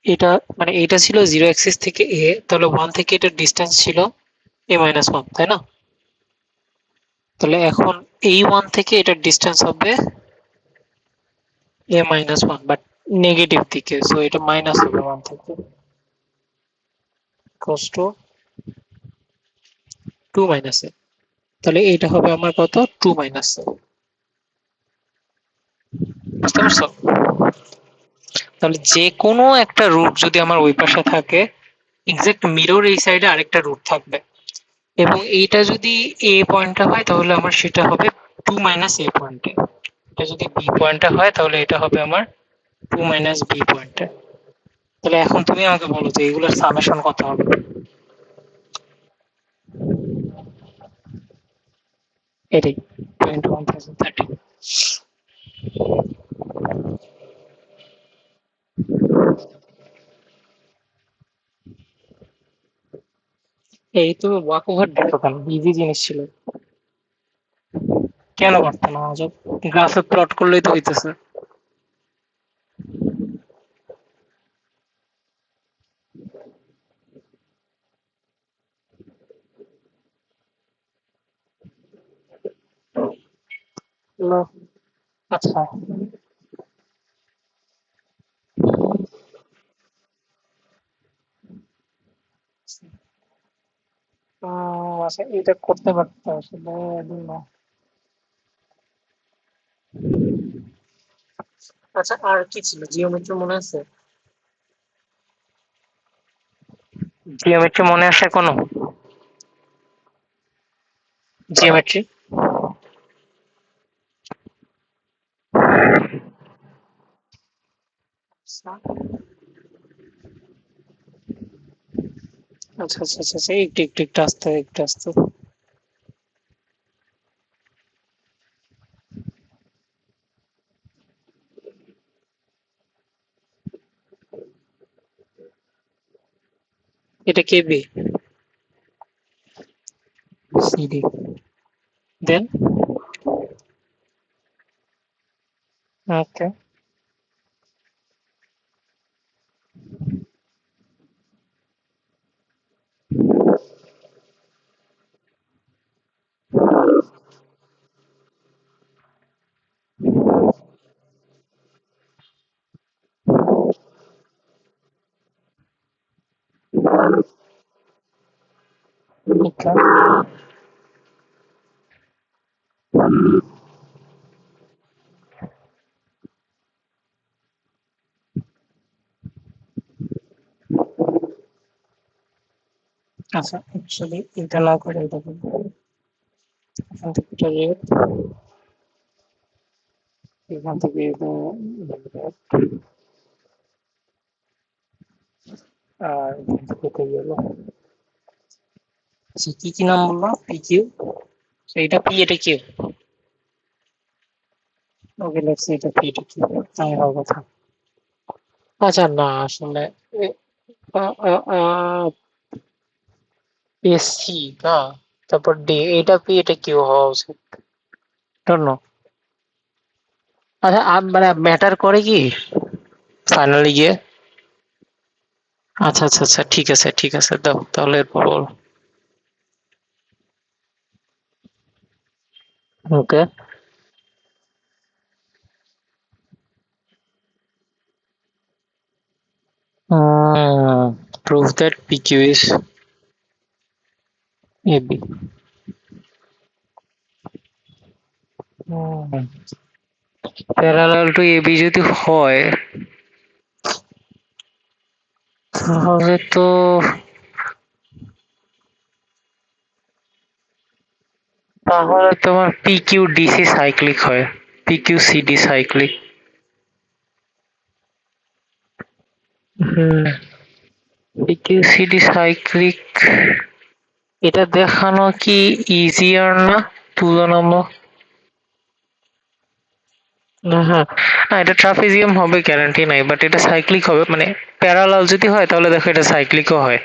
এটা মানে এটা ছিল জিরো অ্যাক্সিস থেকে এ, তাহলে ওয়ান থেকে এটার ডিস্টেন্স ছিল এ মাইনাস ওয়ান, তাই না? তাহলে এখন এই ওয়ান থেকে এটার ডিস্টেন্স হবে এ মাইনাস ওয়ান, বাট নেগেটিভ দিকে, সো এটা মাইনাস হবে ওয়ান থেকে, কষ্ট টু মাইনাস এ। তাহলে এটা হবে আমার কত, টু মাইনাস এ। বুঝতে পারছো? তাহলে যে কোনো একটা রুট যদি আমার ওই পাশে থাকে, এক্সাক্ট মিরর এই সাইডে আরেকটা রুট থাকবে, এবং এইটা যদি এ পয়েন্টটা হয় তাহলে আমার সেটা হবে টু মাইনাস এ পয়েন্টে। এটা যদি বি পয়েন্টটা হয় তাহলে এটা হবে আমার টু মাইনাস বি পয়েন্টে। তাহলে এখন তুমি আমাকে বলো যে এগুলোর সামেশন কত হবে? এটাই 21,030। এই তো ওয়াক ওভার দেখো, কেন ইজি জিনিস ছিল, কেন পারতো না আজব, গ্রাফে প্লট করলেই তো হইতেছে। লো, আচ্ছা। আচ্ছা এটা করতে পারতো আসলে, I don't know। আচ্ছা আর কি ছিল, জিওমেট্রি মনে আছে? জিওমেট্রি মনে আছে কোনো? জিওমেট্রি, আচ্ছা আচ্ছা আচ্ছা আচ্ছা, একটু একটু একটু আস্তে, একটু আস্তে। এটা কেবি, সিডি, দেন, ওকে, ওকে। আচ্ছা অ্যাকচুয়ালি এটা না করে এটা করবো, এখান থেকে এটা রেড, এখান থেকে এটা red, আর এখান থেকে এটা ইয়েলো। আচ্ছা কি কি নাম বললাম, পি কিউ, এইটা পি এটা কিউ, ওকে লেটস সি এটা পি এটা কিউ, তাই হওয়ার কথা। আচ্ছা না আসলে এসি না, তারপর ডি, এটা পি এটা কিউ হওয়া উচিত, ডোন্ট নো। আচ্ছা মানে ম্যাটার করে কি ফাইনালি গিয়ে? আচ্ছা আচ্ছা আচ্ছা, ঠিক আছে ঠিক আছে, দাও তাহলে এরপর বলো। Okay, prove that PQ is AB. Parallel to AB যদি হয় তাহলে তো, তাহলে তোমার পিকিউ ডিসি সাইক্লিক হয়, পিকিউ সিডি সাইক্লিক। হুম, পিকিউ সিডি সাইক্লিক, এটা দেখানো কি ইজিয়ার না তুলনামূলক? হ্যাঁ, না এটা ট্রাপিজিয়াম হবে গ্যারান্টি নাই, বাট এটা সাইক্লিক হবে, মানে প্যারালাল যদি হয় তাহলে দেখো এটা সাইক্লিকও হয়।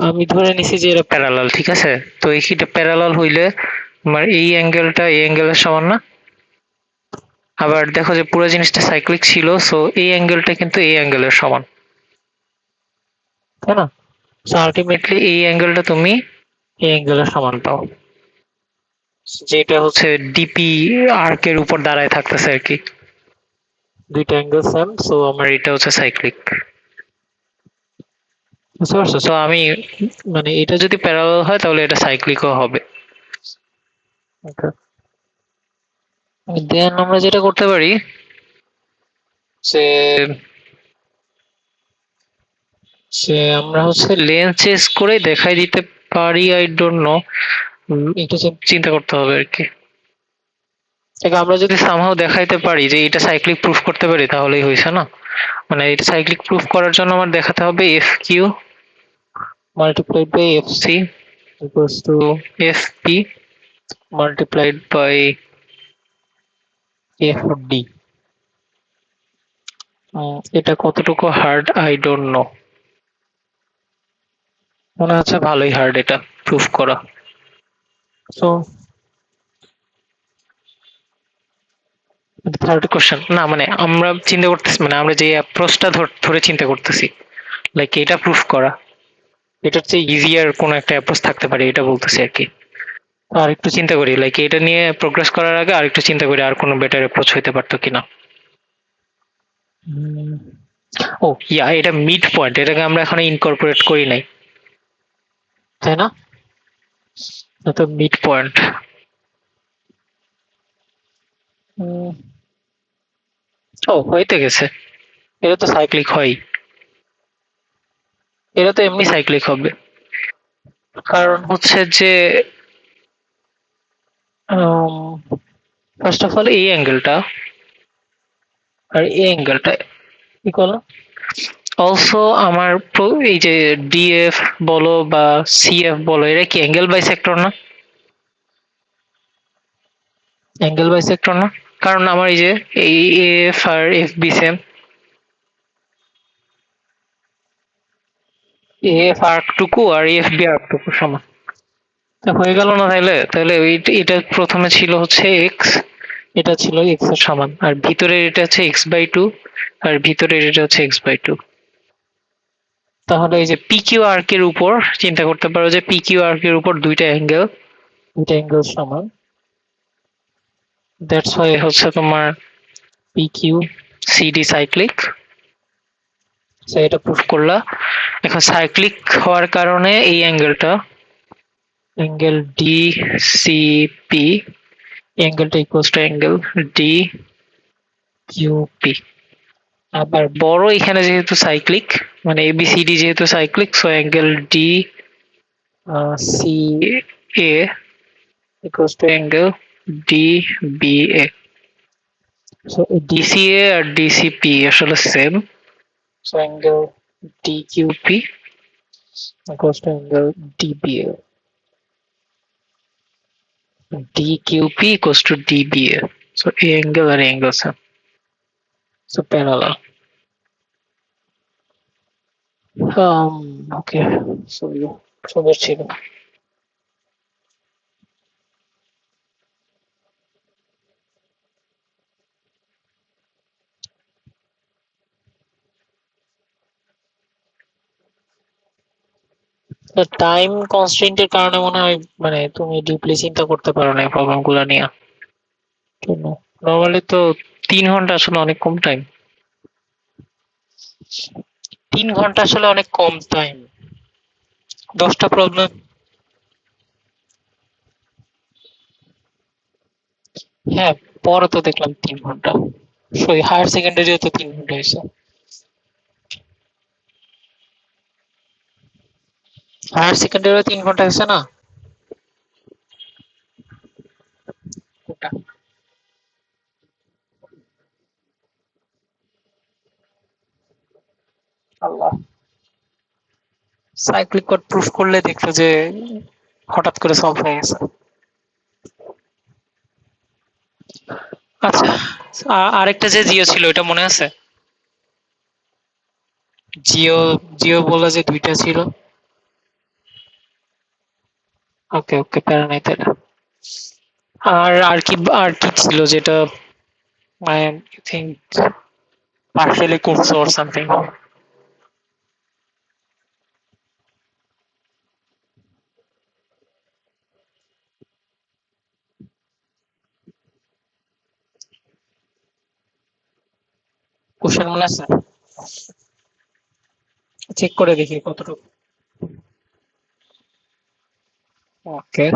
আমি ধরে নিছি যে এরা প্যারালাল, ঠিক আছে? তো এইটা প্যারালাল হইলে আমার এই অ্যাঙ্গেলটা এই অ্যাঙ্গেলের সমান না? আবার দেখো যে পুরো জিনিসটা সাইক্লিক ছিল, সো এই অ্যাঙ্গেলটা কিন্তু এই অ্যাঙ্গেলের সমান, তাই না? সো আলটিমেটলি এই অ্যাঙ্গেলটা তুমি এই অ্যাঙ্গেলের সমান পাও, যেটা হচ্ছে ডিপি আর্কের উপর দাঁড়ায় থাকতেছে আর কি। দুইটা অ্যাঙ্গেল সেম, সো আমার এটা হচ্ছে সাইক্লিক। বুঝতে পারছো? সো আমি মানে এটা যদি প্যারালাল হয় তাহলে এটা সাইক্লিকও হবে। দেন আমরা যেটা করতে পারি যে যে আমরা হচ্ছে লেন্স চেঞ্জ করে দেখাই দিতে পারি, আই ডোন্ট নো, একটু চিন্তা করতে হবে আর কি। দেখো আমরা যদি সামহাও দেখাইতে পারি যে এটা সাইক্লিক প্রুফ করতে পারি তাহলেই হয়েছে না। মানে এটা সাইক্লিক প্রুফ করার জন্য আমার দেখাতে হবে F Q multiplied by F C equals to F P multiplied by F D. এটা কতটুকু হার্ড আই ডোন্ট নো, মনে হচ্ছে ভালোই হার্ড এটা প্রুফ করা। সো থার্ড কোশ্চেন না, মানে আমরা চিন্তা করতেছি, মানে আমরা যে অ্যাপ্রোচটা ধরে চিন্তা করতেছি, লাইক এটা প্রুফ করা, এটার চেয়ে ইজিয়ার কোনো একটা অ্যাপ্রোচ থাকতে পারে এটা বলতেছি আর কি। আর একটু চিন্তা করি, লাইক এটা নিয়ে প্রোগ্রেস করার আগে আর একটু চিন্তা করি আর কোনো বেটার অ্যাপ্রোচ হইতে পারতো কিনা। ও ইয়া, এটা মিড পয়েন্ট, এটাকে আমরা এখন ইনকর্পোরেট করি নাই, তাই না? তো মিড পয়েন্ট ও হইতে গেছে, এটা তো সাইক্লিক হয়, এটা তো এমনি সাইক্লিক হবে। কারণ হচ্ছে যে ফার্স্ট অফ অল এই অ্যাঙ্গেলটা আর এই অ্যাঙ্গেলটা ইকুয়াল। অলসো আমার এই যে ডিএফ বলো বা সিএফ বলো, এরা কি অ্যাঙ্গেল বাইসেক্টর না? অ্যাঙ্গেল বাইসেক্টর না, কারণ আমার এই যে এই এফ আর F B same, F arc টুকু আর এফ বি আর্ক টুকু সমান। তা হয়ে গেল না? তাহলে তাহলে এটা প্রথমে ছিল হচ্ছে এক্স, এটা ছিল এক্স এর সমান, আর ভিতরের এটা হচ্ছে এক্স বাই টু, আর ভিতরের এটা হচ্ছে এক্স বাই টু। তাহলে এই যে পি কিউ আর্কের উপর চিন্তা করতে পারো যে পি কিউ আর্কের উপর দুইটা অ্যাঙ্গেল সমান, দ্যাটস ওয়াই হচ্ছে তোমার পি কিউ সিডি সাইক্লিক। এটা প্রুফ করলা। এখন সাইক্লিক হওয়ার কারণে এই অ্যাঙ্গেলটা, অ্যাঙ্গেল ডি সি পি, অ্যাঙ্গেলটা equals to angle D Q P. আবার বড় এখানে যেহেতু সাইক্লিক, মানে এবিসিডি যেহেতু cyclic, so angle D C A equals to angle D B A. So DCA আর ডিসিপি আসলে same, so angle D Q P equals to angle DBA. DQP equals to DBA. So A angle R angle same. So parallel. Okay. So সুন্দর ছিল। টাইম কনস্ট্রেন্টের কারণে মনে হয় মানে তুমি ডিপলি চিন্তা করতে পারো না এই প্রবলেম গুলো নিয়ে। নর্মালি তো 3 ঘন্টা আসলে অনেক কম টাইম, 3 ঘন্টা আসলে অনেক কম টাইম, 10টা প্রবলেম। হ্যাঁ, পরে তো দেখলাম 3 ঘন্টা, সই হায়ার সেকেন্ডারিও তো 3 ঘন্টা হয়েছে। হায়ার সেকেন্ডারিও 3 ঘন্টা হয়েছে না? কোনটা? আল্লাহ, সাইক্লিক কোড প্রুফ করলে দেখতো যে হঠাৎ করে সলভ হয়ে গেছে। আচ্ছা, আরেকটা যে জিও ছিল ওটা মনে আছে? জিও, জিও বলে যে দুইটা ছিল। ওকে ওকে, প্যারা নাই তাহলে। আর আর কি ছিল যেটা I think partially course or something. Question মনে আছে? চেক করে দেখি কতটুকু। ওকে।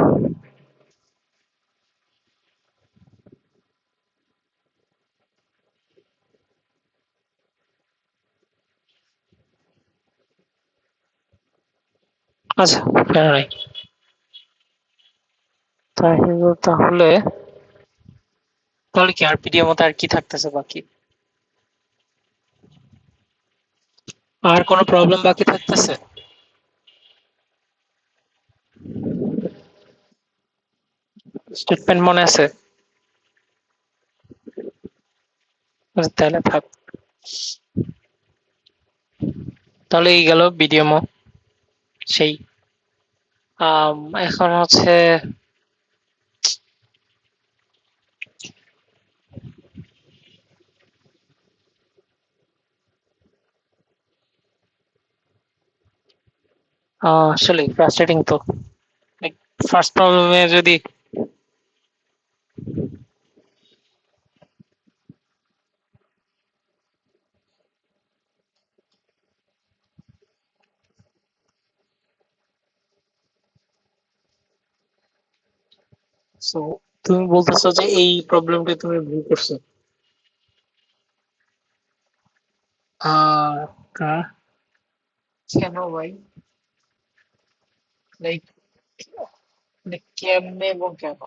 আচ্ছা, প্যারা নাই। তাহলে তাহলে কি আরপিডিএর মতো আর কি থাকতেছে বাকি? আর কোনো প্রবলেম বাকি থাকতেছে? স্টেটমেন্ট মনে আছে? আচ্ছা, তাহলে থাক। তাহলে এই গেল বিডিএমও সেই। আম, এখন হচ্ছে আসলে ফ্রাস্ট্রেটিং তো। ফার্স্ট প্রবলেমে যদি সো তুমি বলতেছো যে এই প্রবলেমটা তুমি ভুল করছো। আহ কেন ভাই? লাইক কেমনে এবং কেন?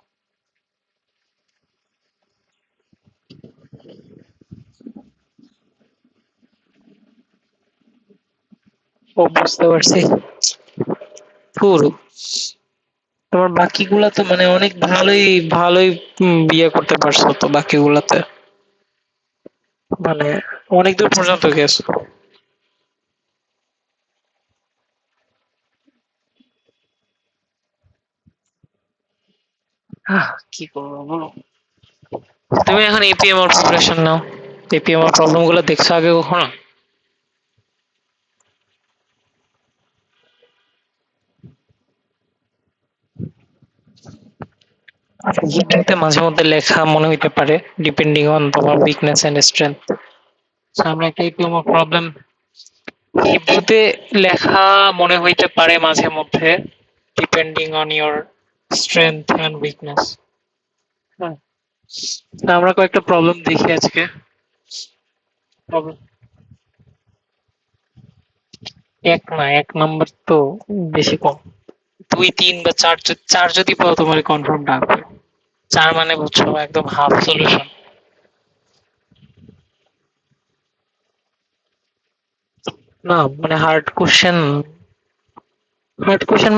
ও বুঝতে পারছি। পুরো তোমার বাকিগুলা তো মানে অনেক ভালোই ভালোই বিয়ে করতে পারছো তো বাকিগুলাতে, মানে অনেক দূর পর্যন্ত গেছো। কি করবো বলো? তুমি এখন এপিএম এর প্রিপারেশন নাও। এপিএম এর প্রবলেম গুলো দেখছো আগে কখনো? আচ্ছা, হিব্রুতে মাঝে মধ্যে লেখা মনে হইতে পারে, ডিপেন্ডিং অন তোমার উইকনেস এন্ড স্ট্রেংথ। আমরা একটা এপিএম এর প্রবলেম হিব্রুতে লেখা মনে হইতে পারে মাঝে মধ্যে, depending on your strength and weakness. হ্যাঁ, আমরা কয়েকটা প্রবলেম দেখি আজকে। প্রবলেম এক না, এক নাম্বার তো বেশি কম। দুই তিন বা চার, চার যদি পাও তোমার কনফার্ম ডাকবে। চার মানে বুঝছো একদম হাফ সলিউশন। না মানে হার্ড কোশ্চেন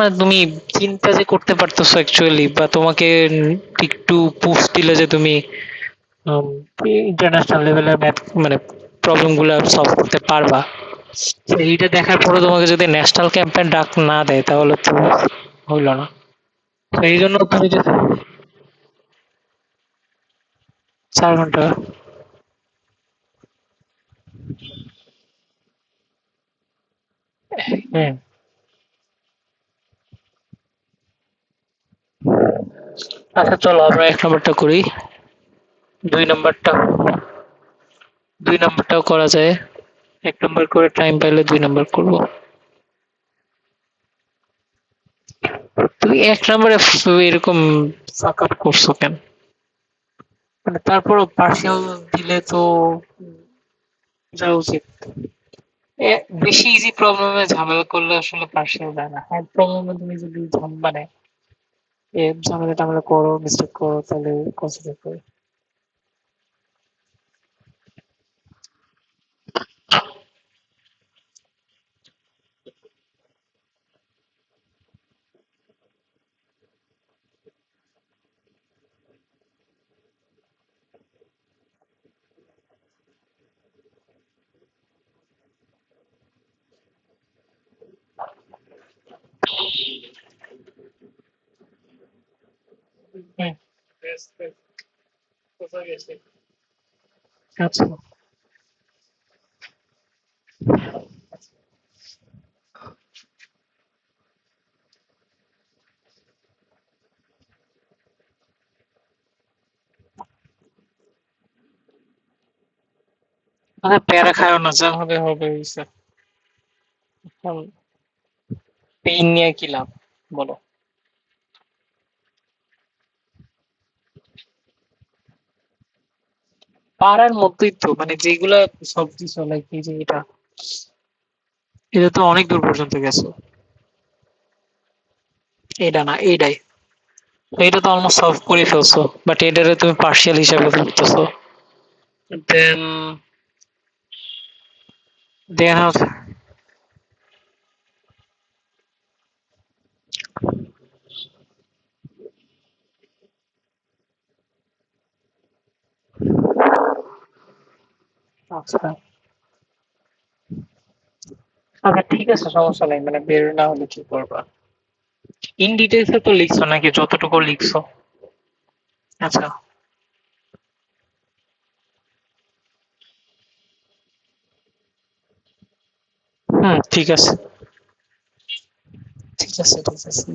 মানে তুমি চিন্তা যে করতে পারতেছো অ্যাকচুয়ালি, বা তোমাকে একটু পুশ দিলে যে তুমি ইন্টারন্যাশনাল লেভেলের ম্যাথ মানে প্রবলেম গুলো সলভ করতে পারবা। তো এইটা দেখার পরে তোমাকে যদি ন্যাশনাল ক্যাম্পেইন ডাক না দেয় তাহলে তো হইল না। তো এই জন্য তুমি যে 4 ঘন্টা। হ্যাঁ। আচ্ছা চলো আমরা 1 নম্বরটা করি। 2 নম্বরটা, 2 নম্বরটাও করা যায়। 1 নম্বর করে টাইম পাইলে 2 নম্বর করবো। তুমি 1 নম্বরে এরকম ফাক আপ করছো কেন? মানে তারপরও পার্সিয়াল দিলে তো যাওয়া উচিত। বেশি ইজি প্রবলেমে ঝামেলা করলে আসলে পার্সিয়াল দেয় না। হার্ড প্রবলেমে তুমি যদি মানে ঝামেলা টামেলা করো, মিস্টেক করো, তাহলে কনসিডার করো। হুম। Yes, yes, কোথায় গেছে? আচ্ছা, মানে প্যারা খায়ও না, যা হবে হবে হইছে। এখন পেইন নিয়ে কি লাভ, বলো? পাড়ার মধ্যেই তো, মানে যেগুলা সবজি চলে কি যে এটা, এটা তো অনেক দূর পর্যন্ত গেছে। এটা না, এইটাই। এটা তো অলমোস্ট সলভ করে ফেলছো, বাট এটারে তুমি পার্শিয়াল হিসাবে ধরতেছো। দেন দেন আচ্ছা, আচ্ছা ঠিক আছে, সমস্যা নাই, মানে বের না হলে কি করবা? ইন ডিটেইলসে তো লিখছো নাকি, যতটুকু লিখছো? আচ্ছা, হুম, ঠিক আছে, ঠিক আছে, ঠিক আছে।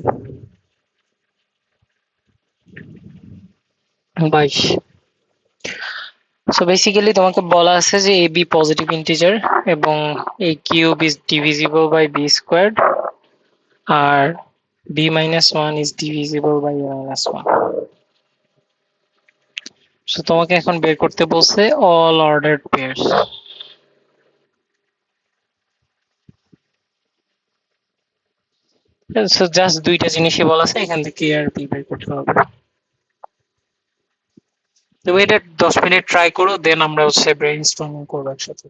22। সো বেসিক্যালি তোমাকে বলা আছে যে এ বি পজিটিভ ইন্টিজার, এবং A cube is divisible by B squared, আর B minus one is divisible by A minus one. So তোমাকে এখন বের করতে বলছে all ordered pairs. So just দুইটা জিনিসই বলা আছে, এখান থেকে এ আর বি বের করতে হবে। তুমি এটা 10 মিনিট ট্রাই করো, দেন আমরা হচ্ছে ব্রেইন স্টর্মিং করবো একসাথে।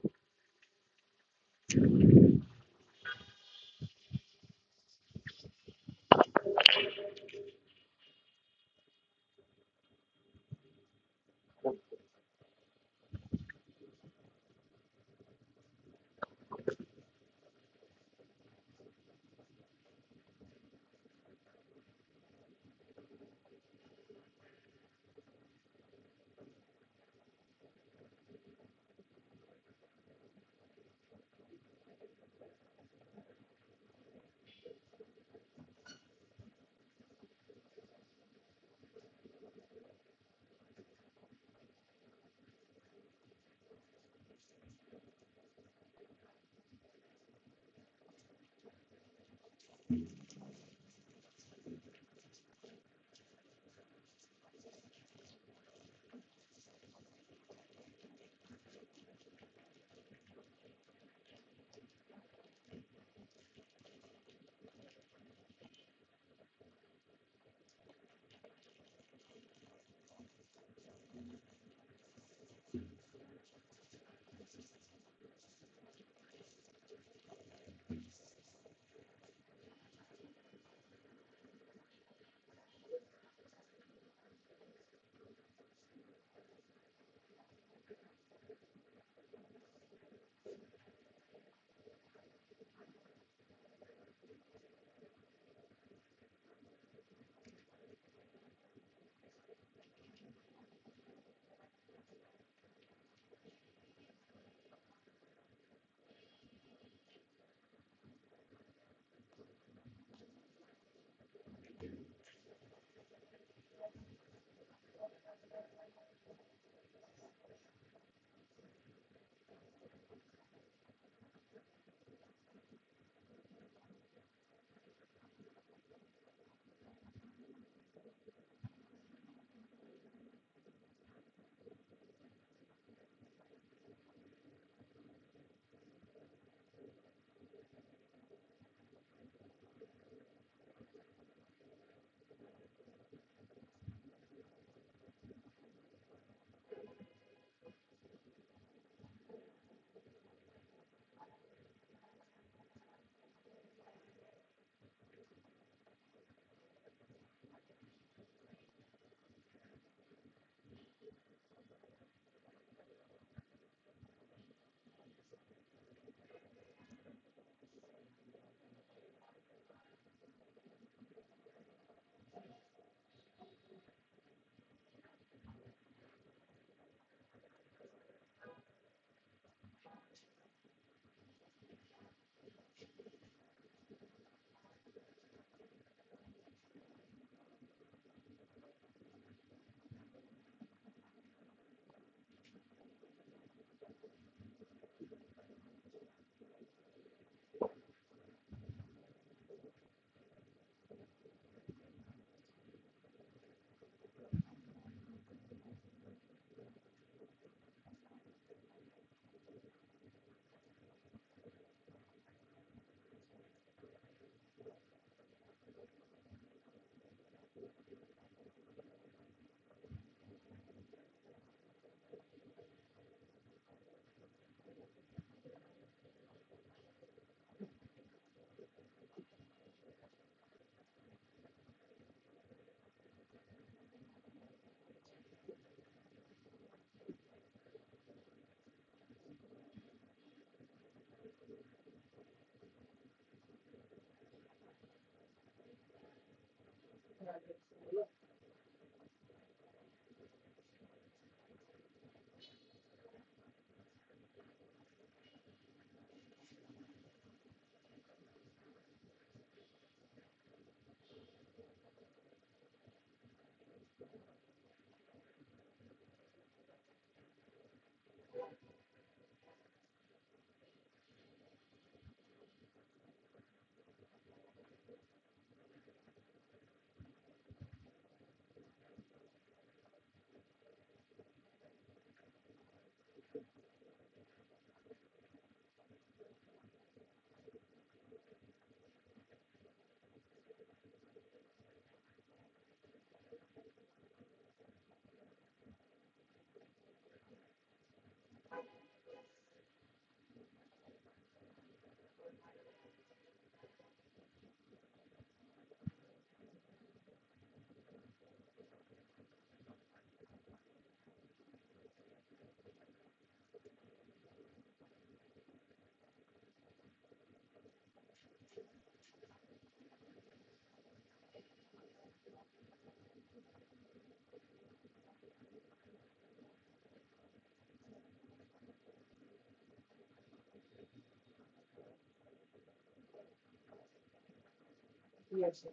Yes.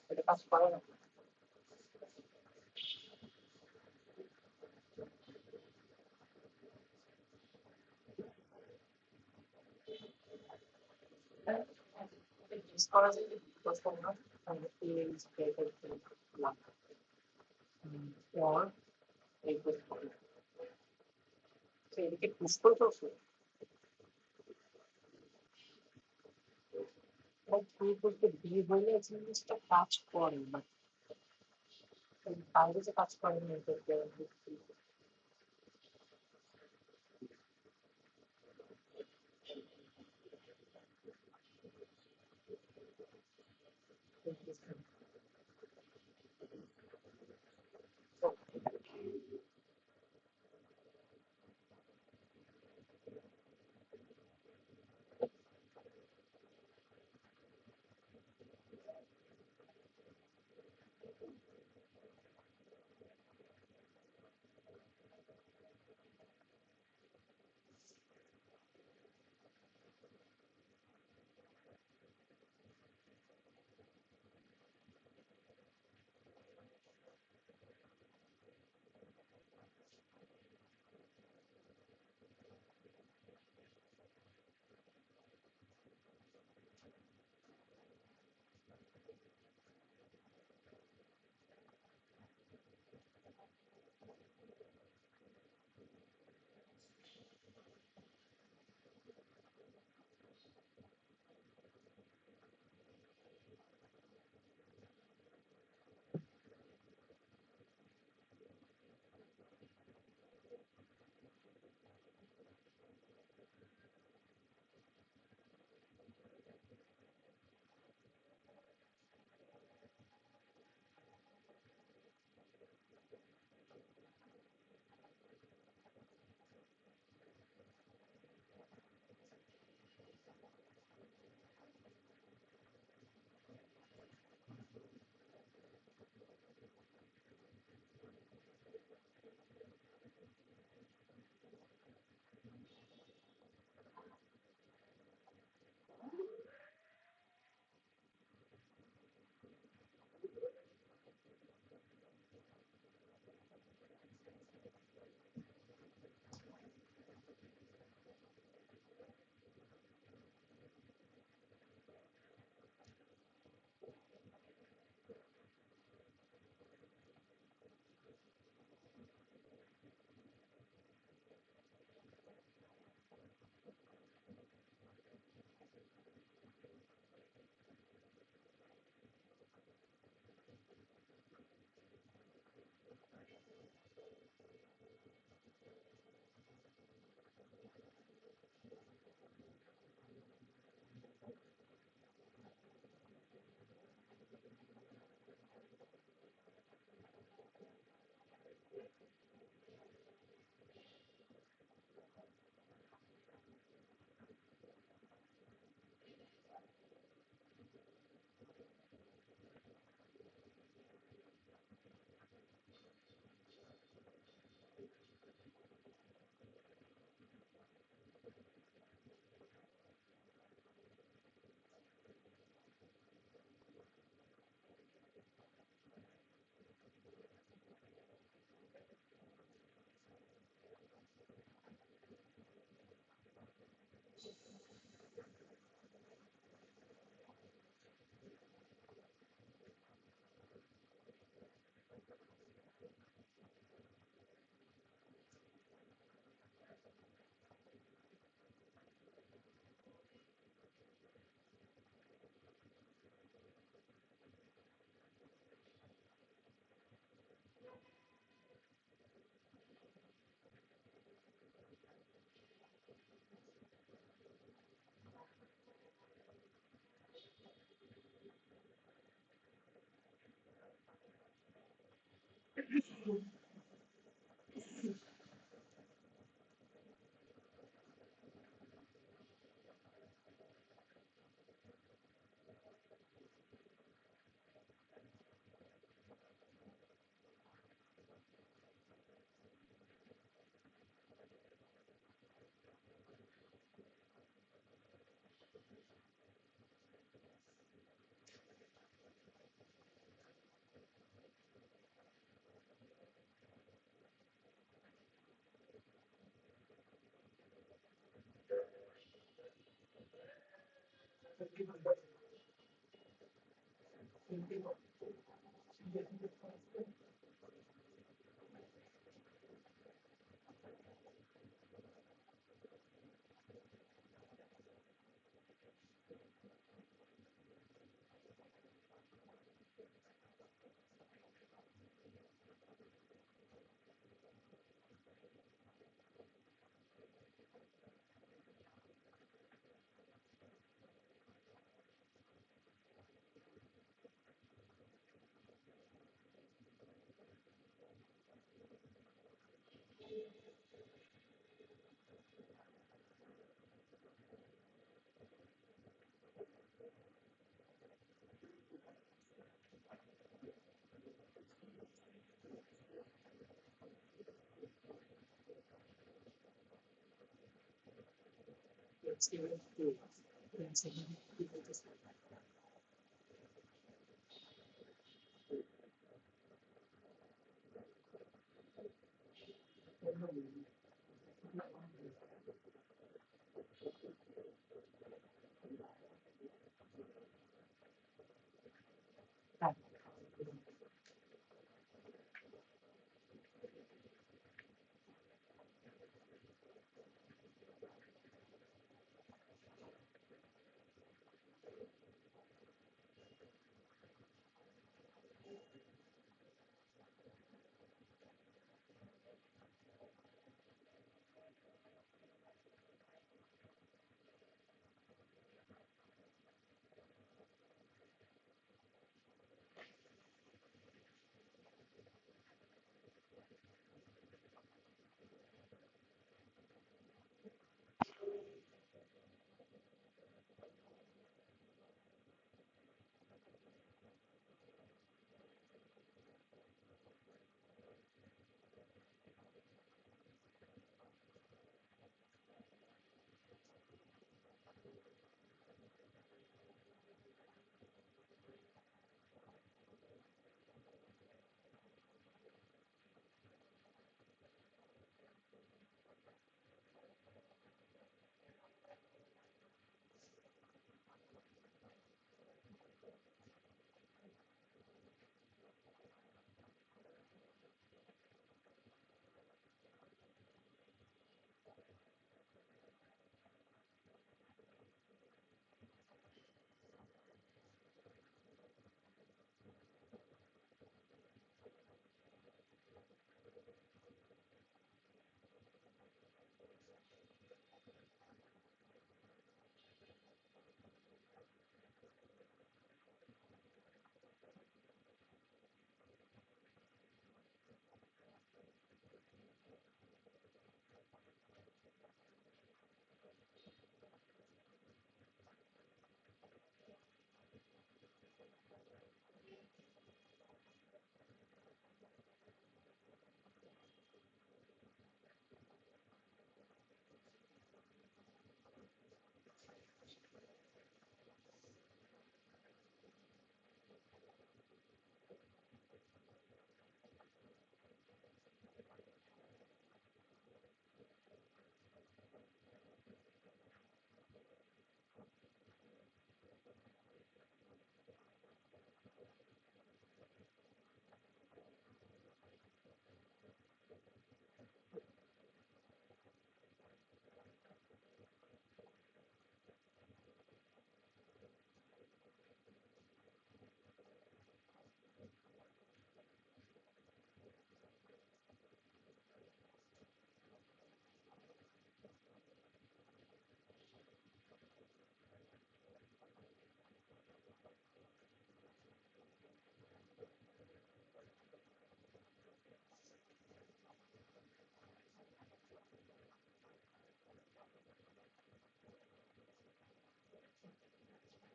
এটা কাজ করে না। It's causing performance and feelings created in love or a good point. So এদিকে পুষ্কর করছে বিয়ে করতে বিয়ে হলে জিনিসটা কাজ করে না বাইরে যে কাজ করে না এদেরকে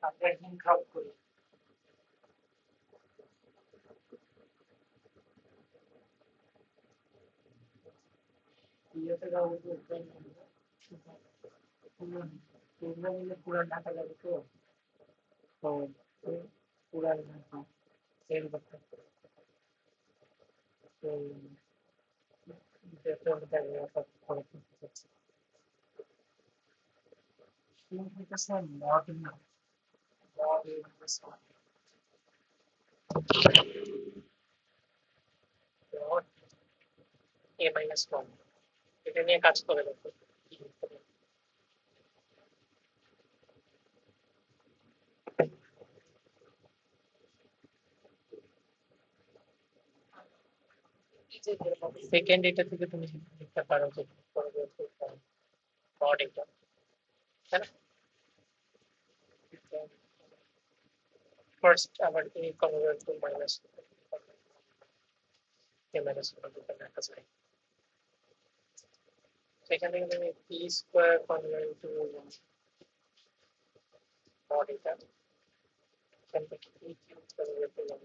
আমরা একদিন ড্রপ করি ইয়েতে যাবো তো তোমরা মিলে পুরান ঢাকা যাবে তো তো পুরান ঢাকা সেল করতে তো যেতে হবে তাই একটা খরচ করতে চাচ্ছি শুরু হইতেছে মডেল মডেল এ মাইনাস ওয়ান এটা নিয়ে কাজ করে দেখো সেকেন্ড এটা থেকে তুমি লিখতে পারো যে পরবর্তী মড এটা তাই না ফার্স্ট আবার এই convert to minus A minus one দিতে দেখা যায় সেখান থেকে তুমি P square convert to mod এটা এখান থেকে P cube convert to mod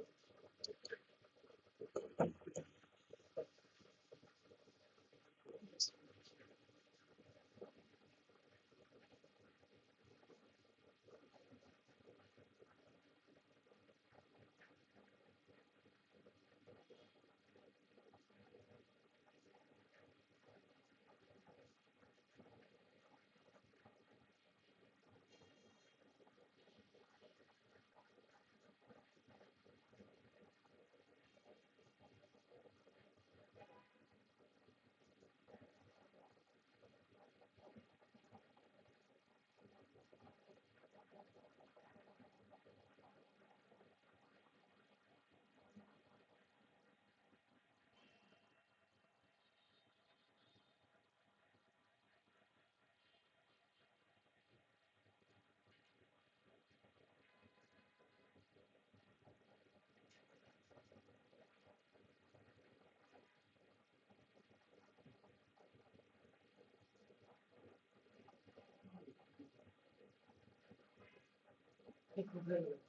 ঠিক হয়ে গেল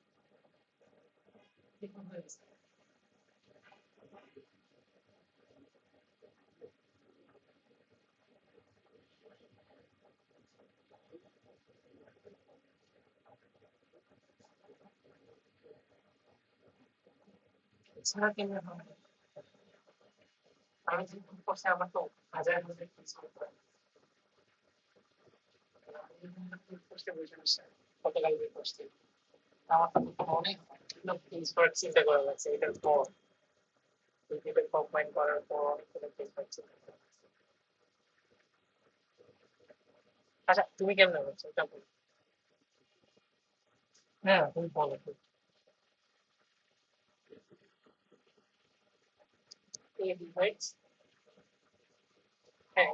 ঠিক হয়ে গেছে এছাড়া কেমন হবে আমি যে করছি আমার তো হাজার হাজার পিস করতে হয় করতে বুঝে আসছে গতকাল বের করছি আমার তো অনেক পিস চিন্তা করা লাগছে এটার পর এটার কম্বাইন করার পর অনেকগুলো পিস চিন্তা করা লাগছে আচ্ছা তুমি কেমন করছো এটা বলো হ্যাঁ তুমি বলো এ ডিভাইডস হ্যাঁ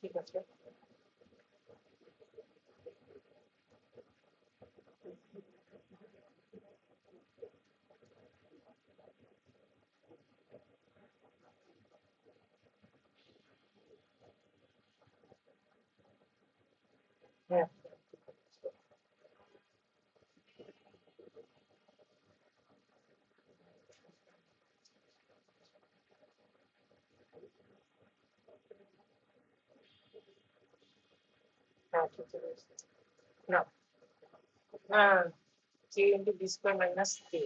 ঠিক আছে হ্যাঁ হ্যাঁ ঠিক আছে না না কে ইন্টু বি স্কোয়ার মাইনাস কে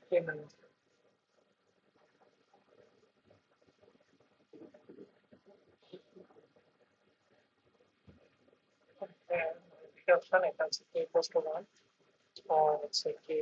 কে মাইনাস অপশন একটা হচ্ছে কে পোস্ট ওয়ান আর হচ্ছে কে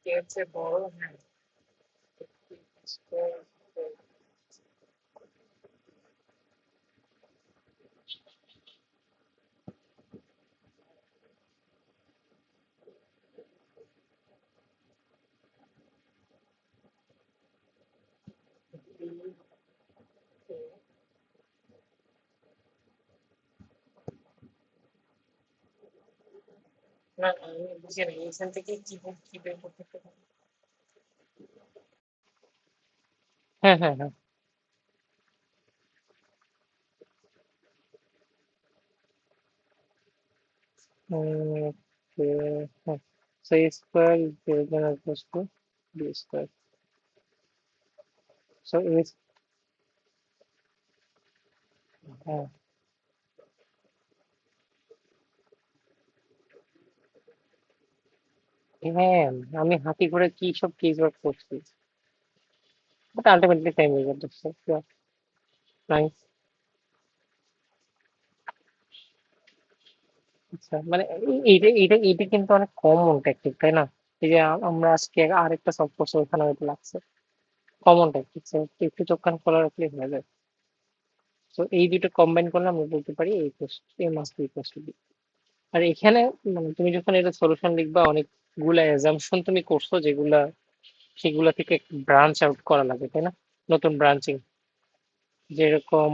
এর চেয়ে বড়, হ্যাঁ। না না, আমি বুঝি না এখান থেকে কি বের করতে পারি। হ্যাঁ হ্যাঁ হ্যাঁ। ওকে, হ্যাঁ। So A square is greater than or equals to B square. So A, হ্যাঁ হ্যাঁ, আমি হাতে করে কি সব কেস ওয়ার্ক করছি, বাট আলটিমেটলি টাইম হয়ে যাচ্ছে। নাইস। আচ্ছা, মানে এইটা এইটা এইটা কিন্তু অনেক কমন টেকনিক, তাই না? এই যে আমরা আজকে আরেকটা সলভ করছি, ওখানে ওইটা লাগছে। কমন টেকনিক, একটু চোখ কান খোলা রাখলে হয়ে যায়। তো এই দুটো কম্বাইন করলে আমরা বলতে পারি A must be equal to B. আর এখানে মানে তুমি যখন এটা সলিউশন লিখবা, অনেকগুলা অ্যাজাম্পশন তুমি করছো, যেগুলা সেগুলা থেকে ব্রাঞ্চ আউট করা লাগে, তাই না? নতুন ব্রাঞ্চিং, যেরকম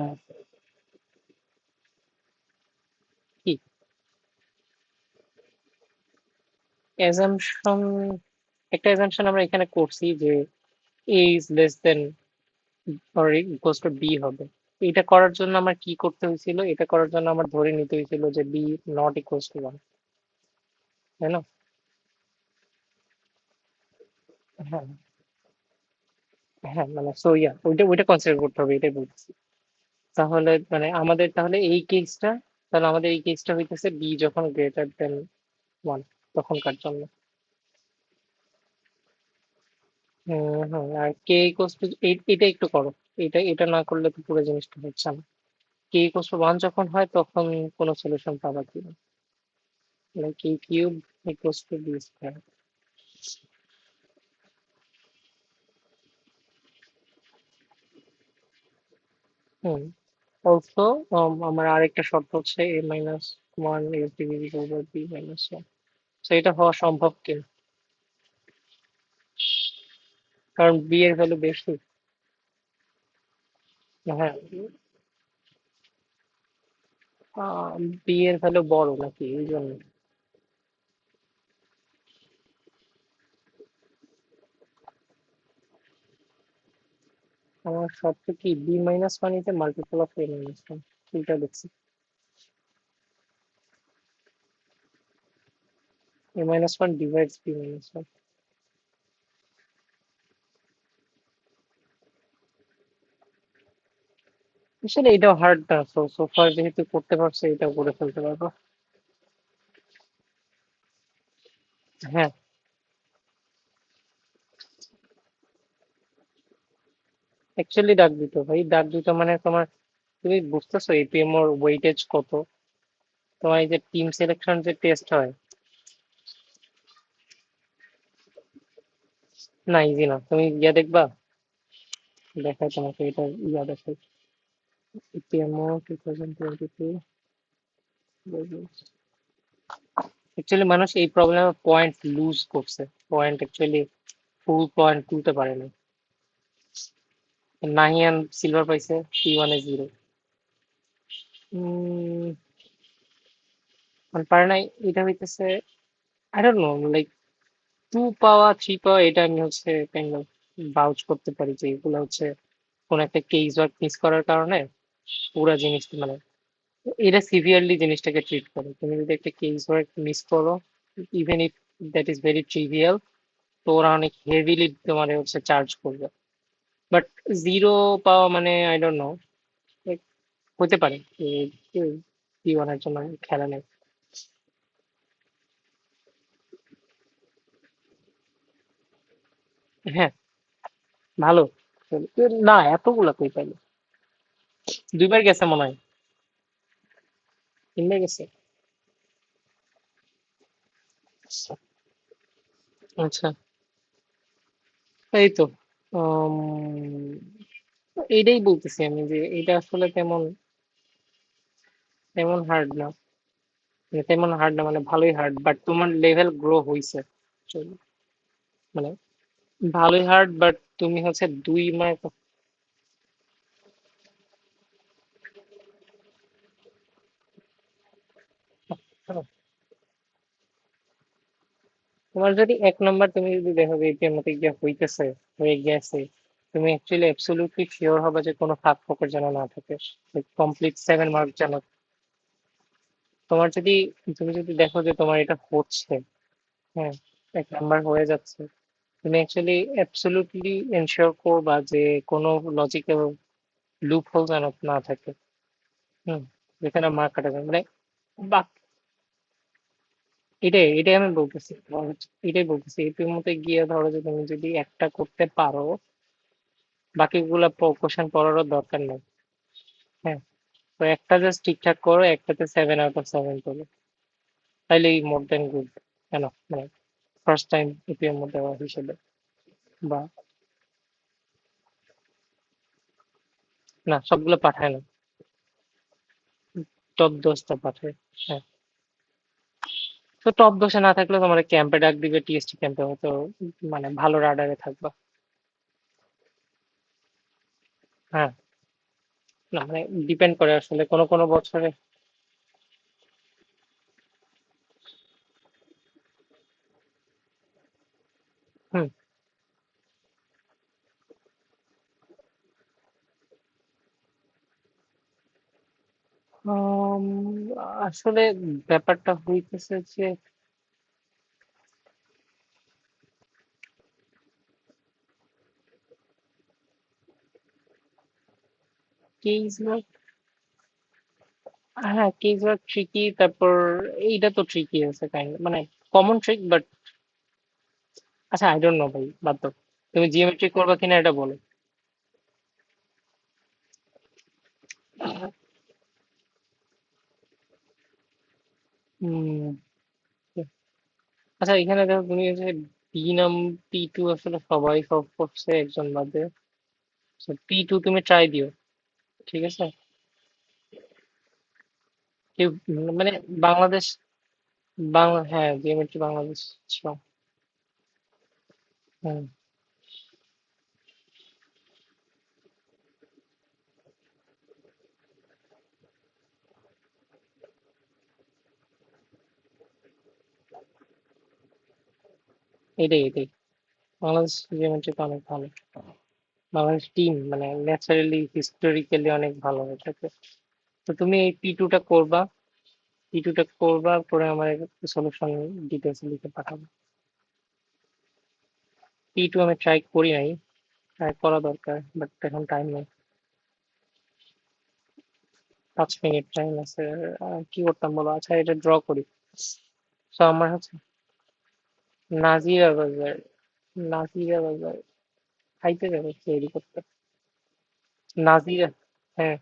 কি অ্যাজাম্পশন, একটা অ্যাজাম্পশন আমরা এখানে করছি যে A is less than or equals to B হবে। এটা করার জন্য আমার কি করতে হয়েছিল? এটা করার জন্য আমার ধরে নিতে হয়েছিল যে B not equals to one, তাই না? হ্যাঁ হ্যাঁ, মানে সো ইয়া, ওইটা ওইটা কনসিডার করতে হবে, এটাই বলছি। তাহলে মানে আমাদের তাহলে এই কেসটা, তাহলে আমাদের এই কেসটা হইতেছে বি যখন গ্রেটার দেন ওয়ান, তখনকার জন্য। আর কে ইকুয়ালস টু, এটা একটু করো। এটা এটা না করলে তো পুরো জিনিসটা হচ্ছে না। কে ইকুয়ালস টু ওয়ান যখন হয় তখন কোনো সলিউশন পাবা কি না, like A cube equals to B square. Hmm. Also আমার আরেকটা শর্ত হচ্ছে A minus one is divisible by B minus one. তো এটা হওয়া সম্ভব কি? কারণ বি এর ভ্যালু বেশি। হ্যাঁ, বি এর ভ্যালু বড় নাকি এই জন্য? আমার শর্ত কি B minus one is a multiple of A minus one, এটা দেখছি। A minus one divides B minus one. আসলে এটাও হার্ড না, সো সোফার যেহেতু করতে পারছে এটাও করে ফেলতে পারবো। হ্যাঁ, অ্যাকচুয়ালি ডাক দিত ভাই, ডাক দিত মানে তোমার, তুমি বুঝতেছো এপিএম ওর ওয়েটেজ কত? তোমার এই যে টিম সিলেকশন যে টেস্ট হয়, না ইজি না, তুমি ইয়া দেখবা, দেখাই তোমাকে এটা, ইয়া দেখাই। এপিএম ও 2022। অ্যাকচুয়ালি মানুষ এই প্রবলেমে পয়েন্ট লুজ করছে, পয়েন্ট অ্যাকচুয়ালি ফুল পয়েন্ট তুলতে পারে না। নাহিয়ান সিলভার পাইছে, টি ওয়ানে জিরো। মানে পারে নাই, এটা হইতেছে I don't know, like to পাওয়া থ্রি পাওয়া, এটা আমি হচ্ছে কাইন্ড অফ ভাউচ করতে পারি যে এগুলো হচ্ছে কোন একটা কেস ওয়ার্ক মিস করার কারণে পুরা জিনিসটা মানে এটা সিভিয়ারলি জিনিসটাকে ট্রিট করে। তুমি যদি একটা কেস ওয়ার্ক মিস করো, even if that is very trivial, তো ওরা অনেক হেভিলি তোমার হচ্ছে চার্জ করবে। বাট জিরো পাওয়া মানে আই ডোন্ট নো, হতে পারে জীবনের জন্য খেলা নেই। হ্যাঁ, ভালো। না, এতগুলা কই পাইলো? দুইবার গেছে মনে হয়, তিনবার গেছে। আচ্ছা, এই তো। উম, এইটাই বলতেছি আমি যে এটা আসলে তেমন তেমন হার্ড না, মানে তেমন হার্ড না, মানে ভালোই হার্ড, বাট তোমার লেভেল গ্রো হইছে actually। মানে ভালোই হার্ড, বাট তুমি হচ্ছে 2 মার্ক। তোমার যদি 1 নাম্বার তুমি যদি দেখো যে এটিএম মতে গিয়ে হইতেছে, হয়ে গেছে, তুমি অ্যাকচুয়ালি অ্যাবসলিউটলি শিওর হবে যে কোনো ফাঁক ফোকর যেন না থাকে, কমপ্লিট 7 মার্ক যেন। তোমার যদি, তুমি যদি দেখো যে তোমার এটা হচ্ছে, হ্যাঁ, 1 নাম্বার হয়ে যাচ্ছে, তুমি অ্যাকচুয়ালি অ্যাবসলিউটলি এনশিওর করবা যে কোনো লজিক্যাল লুপ হোল যেন না থাকে। হুম, যেখানে মার্ক কাটা যায় মানে, বা এটাই আমি বলতেছি, এটাই বলতেছি এটির মধ্যে গিয়ে ধরো যে তুমি যদি একটা করতে পারো, বাকিগুলা কোশ্চেন পড়ারও দরকার নেই। হ্যাঁ, তো একটা জাস্ট ঠিকঠাক করো, একটাতে 7 আউট অফ 7 তোলো, তাইলেই মোর দেন গুড। কেন, মানে ফার্স্ট টাইম ইপিএর মধ্যে হওয়া হিসেবে। বা না, সবগুলো পাঠায় না, টপ 10টা পাঠায়। হ্যাঁ, তো টপ 10-এ না থাকলে তোমার ক্যাম্পে ডাক দিবে, টিএসটি ক্যাম্পে, হয়তো মানে ভালো রাডারে থাকবা। হ্যাঁ, না মানে ডিপেন্ড করে আসলে কোনো কোনো বছরে। হুম। উম, আসলে ব্যাপারটা হইতেছে যে কেস ওয়ার্ক, হ্যাঁ কেস ওয়ার্ক ট্রিকি, তারপর এইটা তো ট্রিকি আছে কাইন্ড, মানে কমন ট্রিক বাট। আচ্ছা, আই ডোন্ট নো ভাই, বাদ দাও। তুমি জিওমেট্রি করবা কিনা এটা বলো। হুম। আচ্ছা, এখানে দেখো তুমি হচ্ছে P2 আসলে সবাই সলভ করছে একজন বাদে। P2 তুমি ট্রাই দিও, ঠিক আছে? কেউ মানে বাংলাদেশ, বাংলা, হ্যাঁ জিওমেট্রি বাংলাদেশ strong। হুম, এটাই বাংলাদেশ জিওমেট্রি তো অনেক ভালো। বাংলাদেশ টিম মানে ন্যাচারালি হিস্টোরিক্যালি অনেক ভালো হয়ে থাকে। তো তুমি এই P2টা করবা, P2টা করবা করে আমার সলিউশন ডিটেলস লিখে পাঠাবো। P2 আমি ট্রাই করি নাই, ট্রাই করা দরকার, বাট এখন টাইম নেই। 5 মিনিট টাইম আছে। কি করতাম বলো, আচ্ছা এটা ড্র করি। তো আমার হচ্ছে নাজিরা বাজার, নাজিরা বাজার খাইতে যাবে তৈরি করতে। নাজিরা, হ্যাঁ,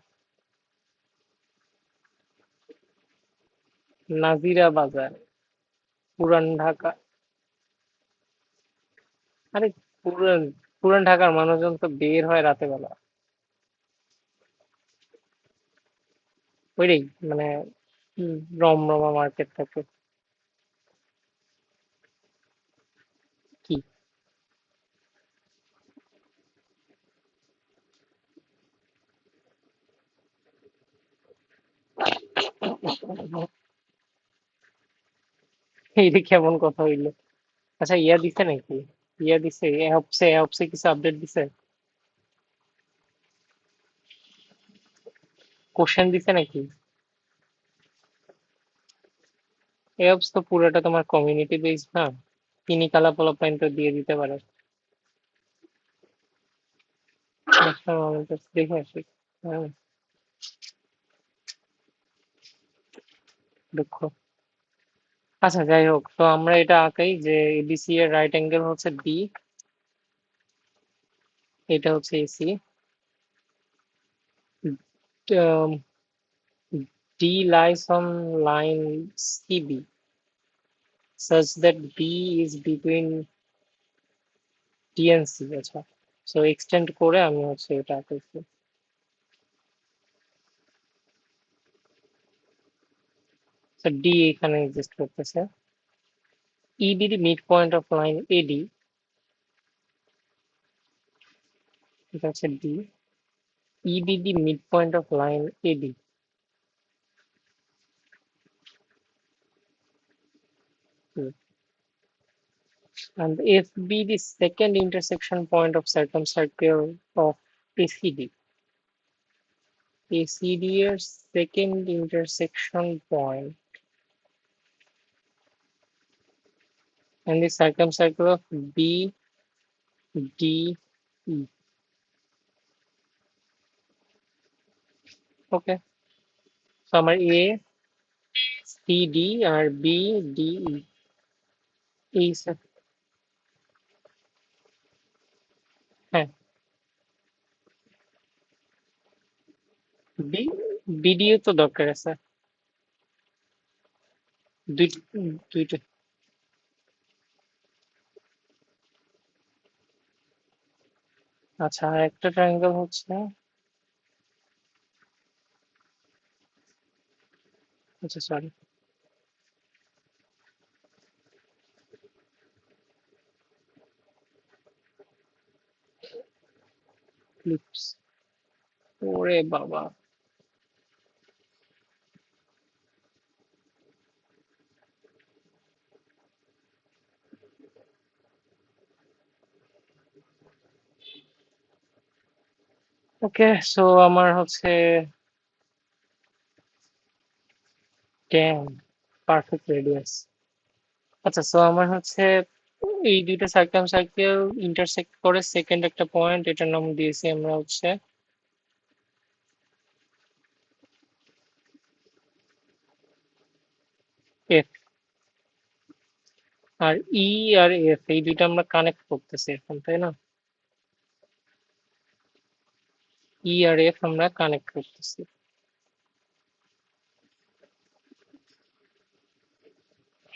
নাজিরা বাজার, পুরান ঢাকা। আরে পুরান, পুরান ঢাকার মানুষজন তো বের হয় রাতে বেলা, ওইটাই মানে রমরমা মার্কেট থাকে। কি? এইটা কেমন কথা হইলো? আচ্ছা, ইয়া দিছে নাকি? ইয়া দিছে, এ অপসে কিছু আপডেট দিছে? কোশ্চেন দিছে নাকি? এ অপস তো পুরোটা তোমার কমিউনিটি বেস না, তিনি কালা পোলাপাইন তো দিয়ে দিতে পারে। আচ্ছা, আমি তো দেখে আসি। হ্যাঁ, দুঃখ। আচ্ছা যাই হোক, তো আমরা এটা আঁকাই যে এবিসি এর রাইট অ্যাঙ্গেল হচ্ছে বি, এটা হচ্ছে AC. um, D lies on line CB such that B is between D and C. আচ্ছা, so extend করে আমি হচ্ছে এটা করছি। So D এখানে exist করতেছে। EB the midpoint of line AD, এটা হচ্ছে D। EB the midpoint of line AD, and FB the second intersection point of circumcircle of ACD. ACD এর second intersection point and the circumcircle of BDE. Okay, so আমার A CD আর BDE এই হ্যাঁ বি বিডিও তো দরকার আছে দুই দুইটা। আচ্ছা, আর একটা ট্রায়াঙ্গেল হচ্ছে, আচ্ছা সরি, ফ্লিপস, ওরে বাবা। ওকে, সো আমার হচ্ছে ড্যাম পারফেক্ট রেডিয়াস। আচ্ছা, সো আমার হচ্ছে এই দুইটা সার্কেল ইন্টারসেক্ট করে সেকেন্ড একটা পয়েন্ট, এটার নাম দিয়েছি আমরা হচ্ছে এফ। আর ই আর এফ এই দুইটা আমরা কানেক্ট করতেছি এখন, তাই না? ই আর এফ আমরা কানেক্ট করতেছি।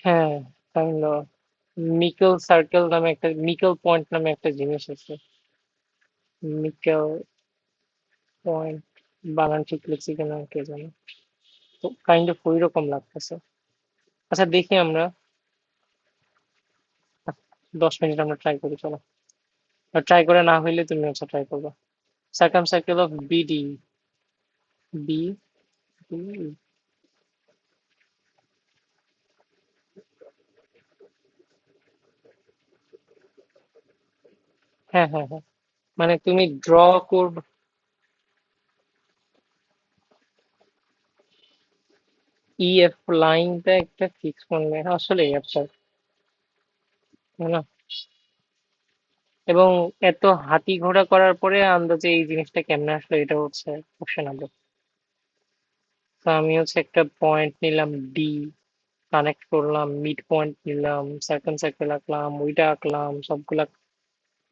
হ্যাঁ, কাইন্ড অফ। মিকেল সার্কেল নামে একটা, মিকেল পয়েন্ট নামে একটা জিনিস আছে। মিকেল পয়েন্ট, বানান ঠিক লিখছি কিনা কে জানে। তো কাইন্ড অফ ওই রকম লাগতেছে। আচ্ছা দেখি আমরা 10 মিনিট আমরা ট্রাই করি, চলো। আর ট্রাই করে না হইলে তুমি হচ্ছে ট্রাই করবে। সার্কামসার্কেল অফ বিডি, বি, হ্যাঁ হ্যাঁ হ্যাঁ, মানে তুমি ড্র করবে। ই এফ লাইনটা একটা ফিক্স করলে আসলে অ্যাবসার্ড, তাই না? এবং এত হাতি ঘোড়া করার পরে আন্দাজে এই জিনিসটা কেমনে আসলো, এটা হচ্ছে কোশ্চেনেবল। তো আমি হচ্ছে একটা পয়েন্ট নিলাম ডি, কানেক্ট করলাম, মিড পয়েন্ট নিলাম, সার্কেল আঁকলাম, ওইটা আঁকলাম, সবগুলা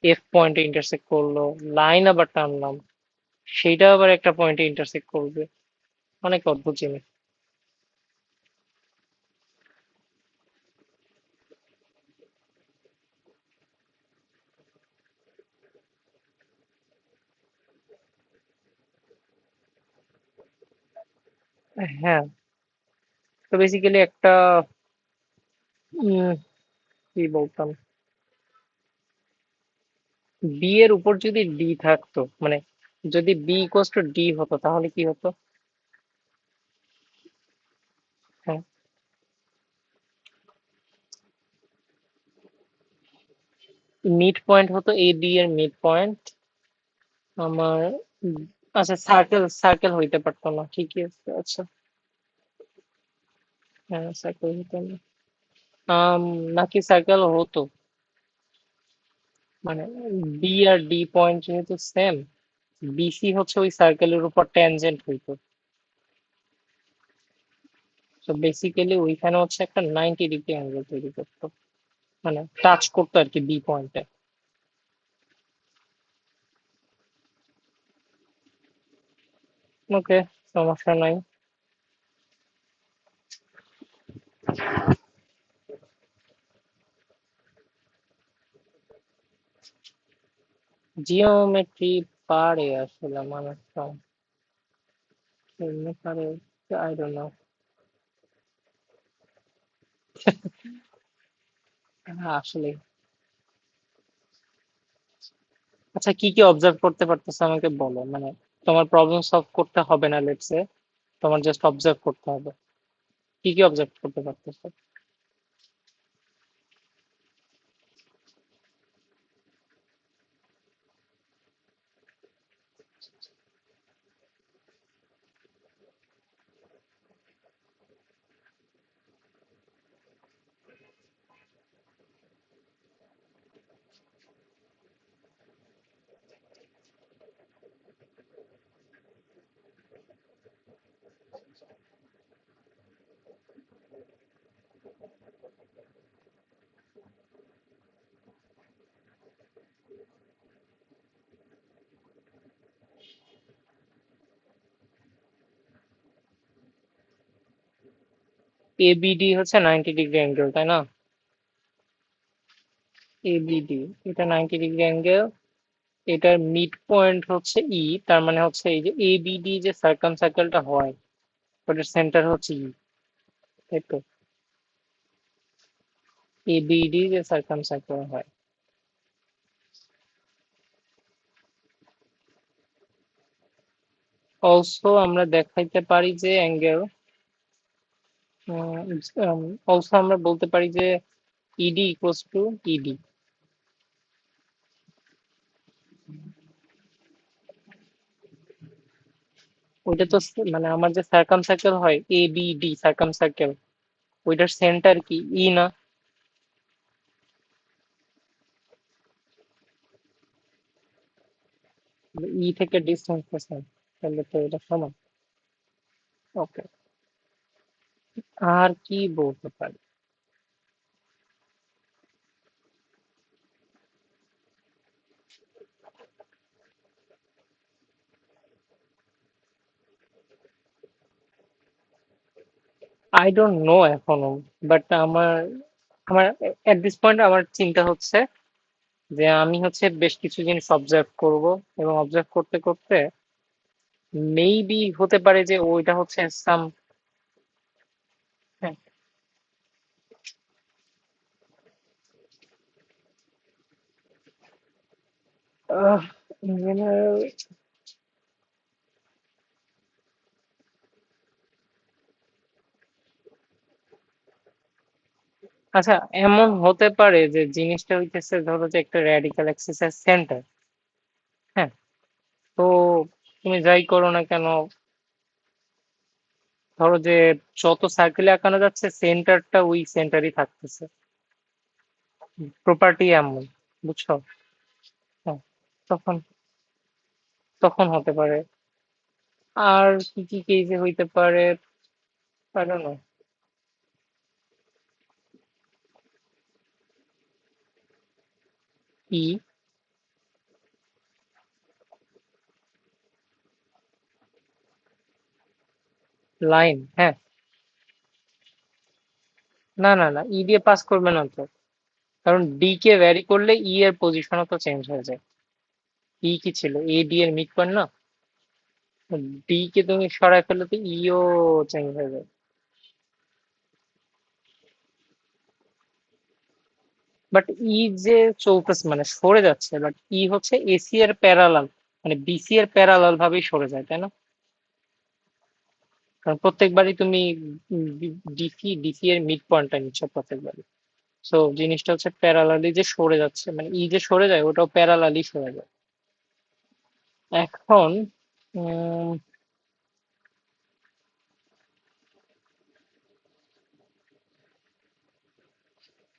এফ পয়েন্টে ইন্টারসেক্ট করলো, লাইন আবার টানলাম, সেইটা আবার একটা পয়েন্টে ইন্টারসেক্ট করবে। অনেক অদ্ভুত জিনিস। হ্যাঁ, তো বেসিক্যালি একটা কি বলতাম, বি এর উপর যদি ডি থাকতো, মানে যদি বি ইকুয়ালস টু ডি হতো তাহলে কি হতো? হ্যাঁ, মিড পয়েন্ট হতো এ বি এর মিড পয়েন্ট। আমার আচ্ছা, সার্কেল সার্কেল হইতে পারতো না, ঠিকই আছে। আচ্ছা, হ্যাঁ সার্কেল হতো না। আম, নাকি সার্কেল হতো, মানে বি আর ডি পয়েন্ট যেহেতু সেম, বিসি হচ্ছে ওই সার্কেলের উপর ট্যানজেন্ট হইতো। তো বেসিক্যালি ওইখানে হচ্ছে একটা 90 ডিগ্রি অ্যাঙ্গেল তৈরি করতো, মানে টাচ করতো আর কি বি পয়েন্টে। ওকে, সমস্যা নাই। জিওমেট্রি পারে আসলে মানুষটা, এমনি পারে, আই ডোন্ট নো। আসলে আচ্ছা, কি কি অবজার্ভ করতে পারতেছো আমাকে বলো, মানে তোমার প্রবলেম সলভ করতে হবে না, লেটস সে তোমার জাস্ট অবজার্ভ করতে হবে। কি কি অবজার্ভ করতে পারতেছো? এবিডি হচ্ছে 90 ডিগ্রি অ্যাঙ্গেল, তাই না? এবিডি, এটা 90 ডিগ্রি অ্যাঙ্গেল, এটার মিড পয়েন্ট হচ্ছে ই, তার মানে হচ্ছে এই যে এবিডি যে সার্কাম সার্কেলটা হয়, ওটার সেন্টার হচ্ছে ই, তাই তো? এবিডি যে সার্কাম সার্কেল হয়। অলসো আমরা দেখাইতে পারি যে অ্যাঙ্গেল, অলসো আমরা বলতে পারি যে ইডি ইকুয়ালস টু ইডি। ওইটা তো মানে আমার যে সার্কাম সার্কেল হয় A B D circum circle, ওইটার সেন্টার কি ই না? ই থেকে ডিস্টেন্স আছে, তাহলে তো এটা সমান। ওকে, আর কি বলতে পারি? আই ডোন্ট নো এখনো, বাট আমার আমার এট দিস পয়েন্ট আমার চিন্তা হচ্ছে যে আমি হচ্ছে বেশ কিছু জিনিস অবজার্ভ করব, এবং অবজার্ভ করতে করতে মেবি হতে পারে যে ওইটা হচ্ছে সাম। ইঞ্জিনিয়ার, আচ্ছা, এমন হতে পারে যে জিনিসটা হইতেছে ধরো যে একটা র্যাডিক্যাল এক্সারসাইজ সেন্টার, হ্যাঁ, তো তুমি যাই করো না কেন, ধরো যে যত সার্কেলে আঁকানো যাচ্ছে সেন্টারটা ওই সেন্টারই থাকতেছে, প্রপার্টি এমন, বুঝছো? হ্যাঁ, তখন তখন হতে পারে। আর কি কি কেসে হইতে পারে? I don't know. E, line, হ্যাঁ। না না না, ই দিয়ে পাস করবে না তো, কারণ ডি কে ভ্যারি করলে ই এর পজিশনও তো চেঞ্জ হয়ে যায়। ই কি ছিল, এ ডি এর মিড পয়েন্ট না? ডি কে তুমি সরায় ফেললে তো ইও চেঞ্জ হয়ে যায়। বাট ই যে চলতেছে মানে সরে যাচ্ছে, বাট ই হচ্ছে এসি এর প্যারালাল, মানে বিসি এর প্যারালাল ভাবেই সরে যায়, তাই না? কারণ প্রত্যেকবারই তুমি ডিসি এর মিড পয়েন্টটা নিচ্ছ প্রত্যেকবারই। সো জিনিসটা হচ্ছে প্যারালালি যে সরে যাচ্ছে, মানে ই যে সরে যায় ওটাও প্যারালালি সরে যায়। এখন উম,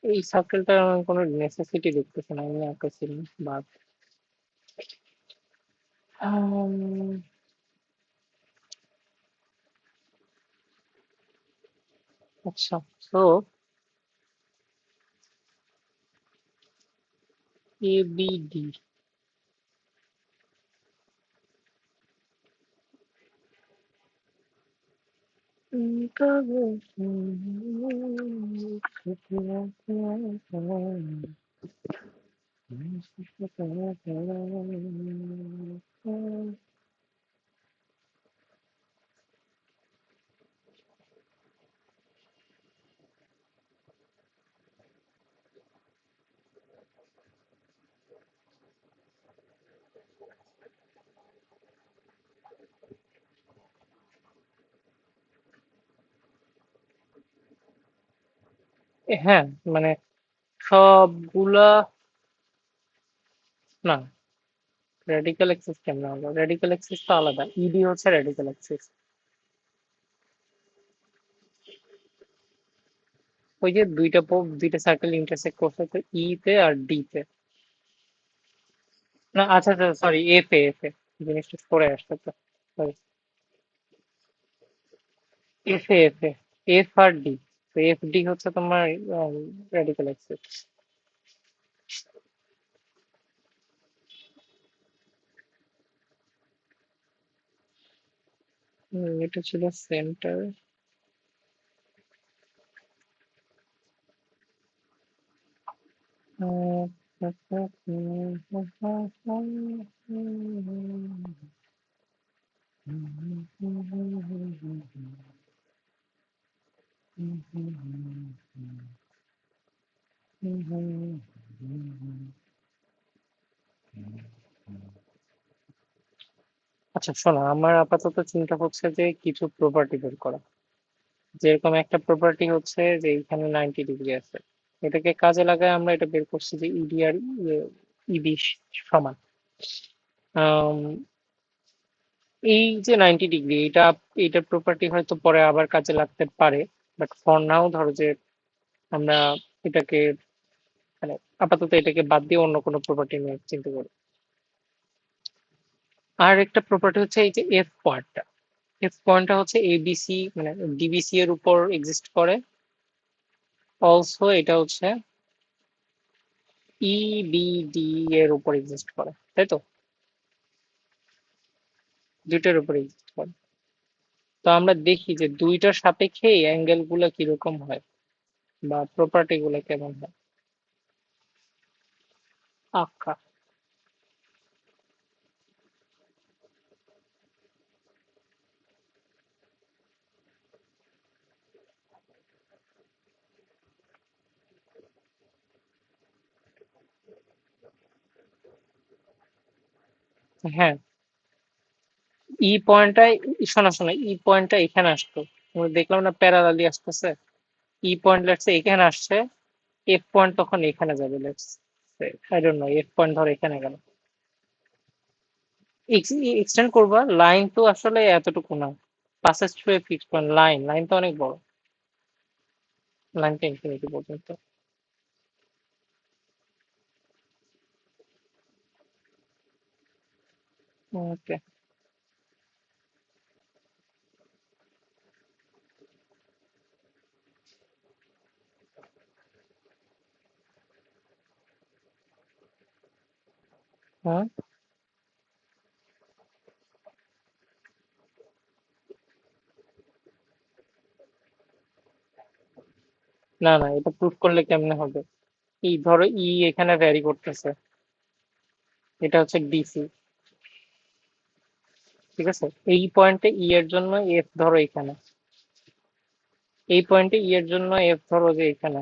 এই সার্কেলটার আমার কোনো নেসেসিটি দেখতেছি না, আমি আঁকাছি বাদ। উম, আচ্ছা, তো এ বি ডি, হ্যাঁ, মানে সবগুলা না, রেডিক্যাল অ্যাক্সিস কেমন হলো? রেডিক্যাল অ্যাক্সিস তো আলাদা, ইডি হচ্ছে রেডিক্যাল অ্যাক্সিস। ওই যে দুইটা সার্কেল ইন্টারসেক্ট করছে তো ই তে আর ডি তে। না আচ্ছা আচ্ছা, সরি, এফ এ জিনিসটা পরে আসছে তো, সরি। এফ এ এফ আর ডি, তো এফ ডি হচ্ছে তোমার রেডিক্যাল অ্যাক্সিস। এটা ছিল সেন্টার। আচ্ছা শোনো, আমার আপাতত চিন্তা হচ্ছে যে কিছু প্রপার্টি বের করা। যেরকম একটা প্রপার্টি হচ্ছে যে এখানে 90 ডিগ্রি আছে, এটাকে কাজে লাগায় আমরা এটা বের করছি যে ইডি আর ইবি সমান। আম, এই যে 90 ডিগ্রি, এইটার প্রপার্টি হয়তো পরে আবার কাজে লাগতে পারে, বাট ফর নাও ধরো যে আমরা এটাকে, মানে আপাতত এটাকে বাদ দিয়ে অন্য কোনো প্রপার্টি নিয়ে চিন্তা করি। আর একটা প্রপার্টি হচ্ছে এই যে এফ পয়েন্টটা হচ্ছে এবিসি মানে ডিবিসি এর উপর এক্সিস্ট করে। অলসো এটা হচ্ছে ইবিডি এর উপর এক্সিস্ট করে, তাই তো? দুইটার উপর এক্সিস্ট করে। তো আমরা দেখি যে দুইটার সাপেক্ষে অ্যাঙ্গেল গুলা কিরকম হয় বা প্রপার্টি গুলা কেমন হয়। আচ্ছা। হ্যাঁ, পয়েন্টটাই, শোনো শোনো, পয়েন্টটা এখানে আসতো, আমরা দেখলাম না প্যারালালি আসতেছে। পয়েন্ট লেটস এখানে আসছে, এফ পয়েন্ট তখন এখানে যাবে, let's I don't know, F point ধর এখানে গেল, এক্সটেন্ড করবা, লাইন তো আসলে এতটুকু না, passes through a fixed point, line তো অনেক বড়, লাইনটা ইনফিনিটি পর্যন্ত। ওকে। হ্যাঁ, না না, এটা প্রুফ করলে কেমনে হবে? এই ধরো এখানে ভ্যারি করতেছে, এটা হচ্ছে ডিসি, ঠিক আছে? এই পয়েন্টে এর জন্য এফ ধরো এখানে, এই পয়েন্টে এর জন্য এফ ধরো যে এখানে,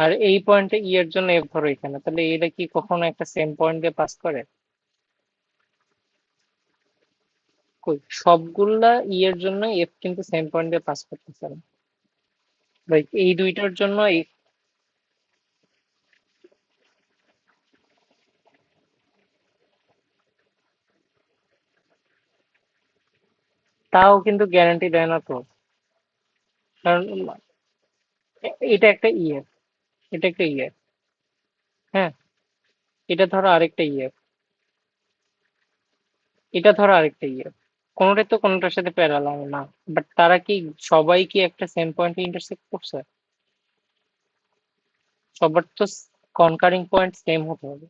আর এই পয়েন্টে এর জন্য এফ ধরো এখানে, তাহলে এটা কি কখনো একটা সেম পয়েন্ট দিয়ে পাস করে? কই, সবগুলা এর জন্য এফ কিন্তু সেম পয়েন্ট দিয়ে পাস করতেছে না। লাইক এই দুইটার জন্য তাও কিন্তু গ্যারান্টি দেয় না তো, কারণ এটা একটা ইএফ, এটা একটা ইএফ, হ্যাঁ, এটা ধরো আরেকটা ইএফ, এটা ধরো আরেকটা ইএফ, কোনোটাই তো কোনোটার সাথে প্যারালাল না। বাট তারা কি সবাই কি একটা সেম পয়েন্টে ইন্টারসেক্ট করছে? সবার তো কনকারিং পয়েন্ট সেম হতে হবে।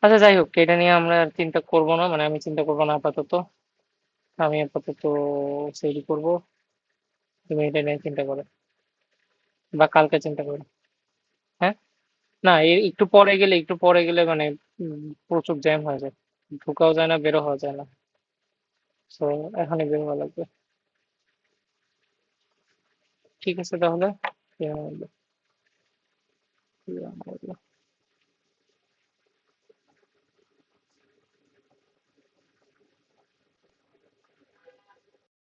আচ্ছা যাই হোক, এটা নিয়ে আমরা আর চিন্তা করবো না, মানে আমি চিন্তা করবো না আপাতত। আমি আপাতত সেরি করবো, তুমি এটা নিয়ে চিন্তা করো, বা কালকে চিন্তা করো। হ্যাঁ, না একটু পরে গেলে মানে প্রচুর জ্যাম হয়ে যায়, ঢোকাও যায় না, বেরো হওয়া যায় না। তো এখনই বের হওয়া লাগবে। ঠিক আছে তাহলে।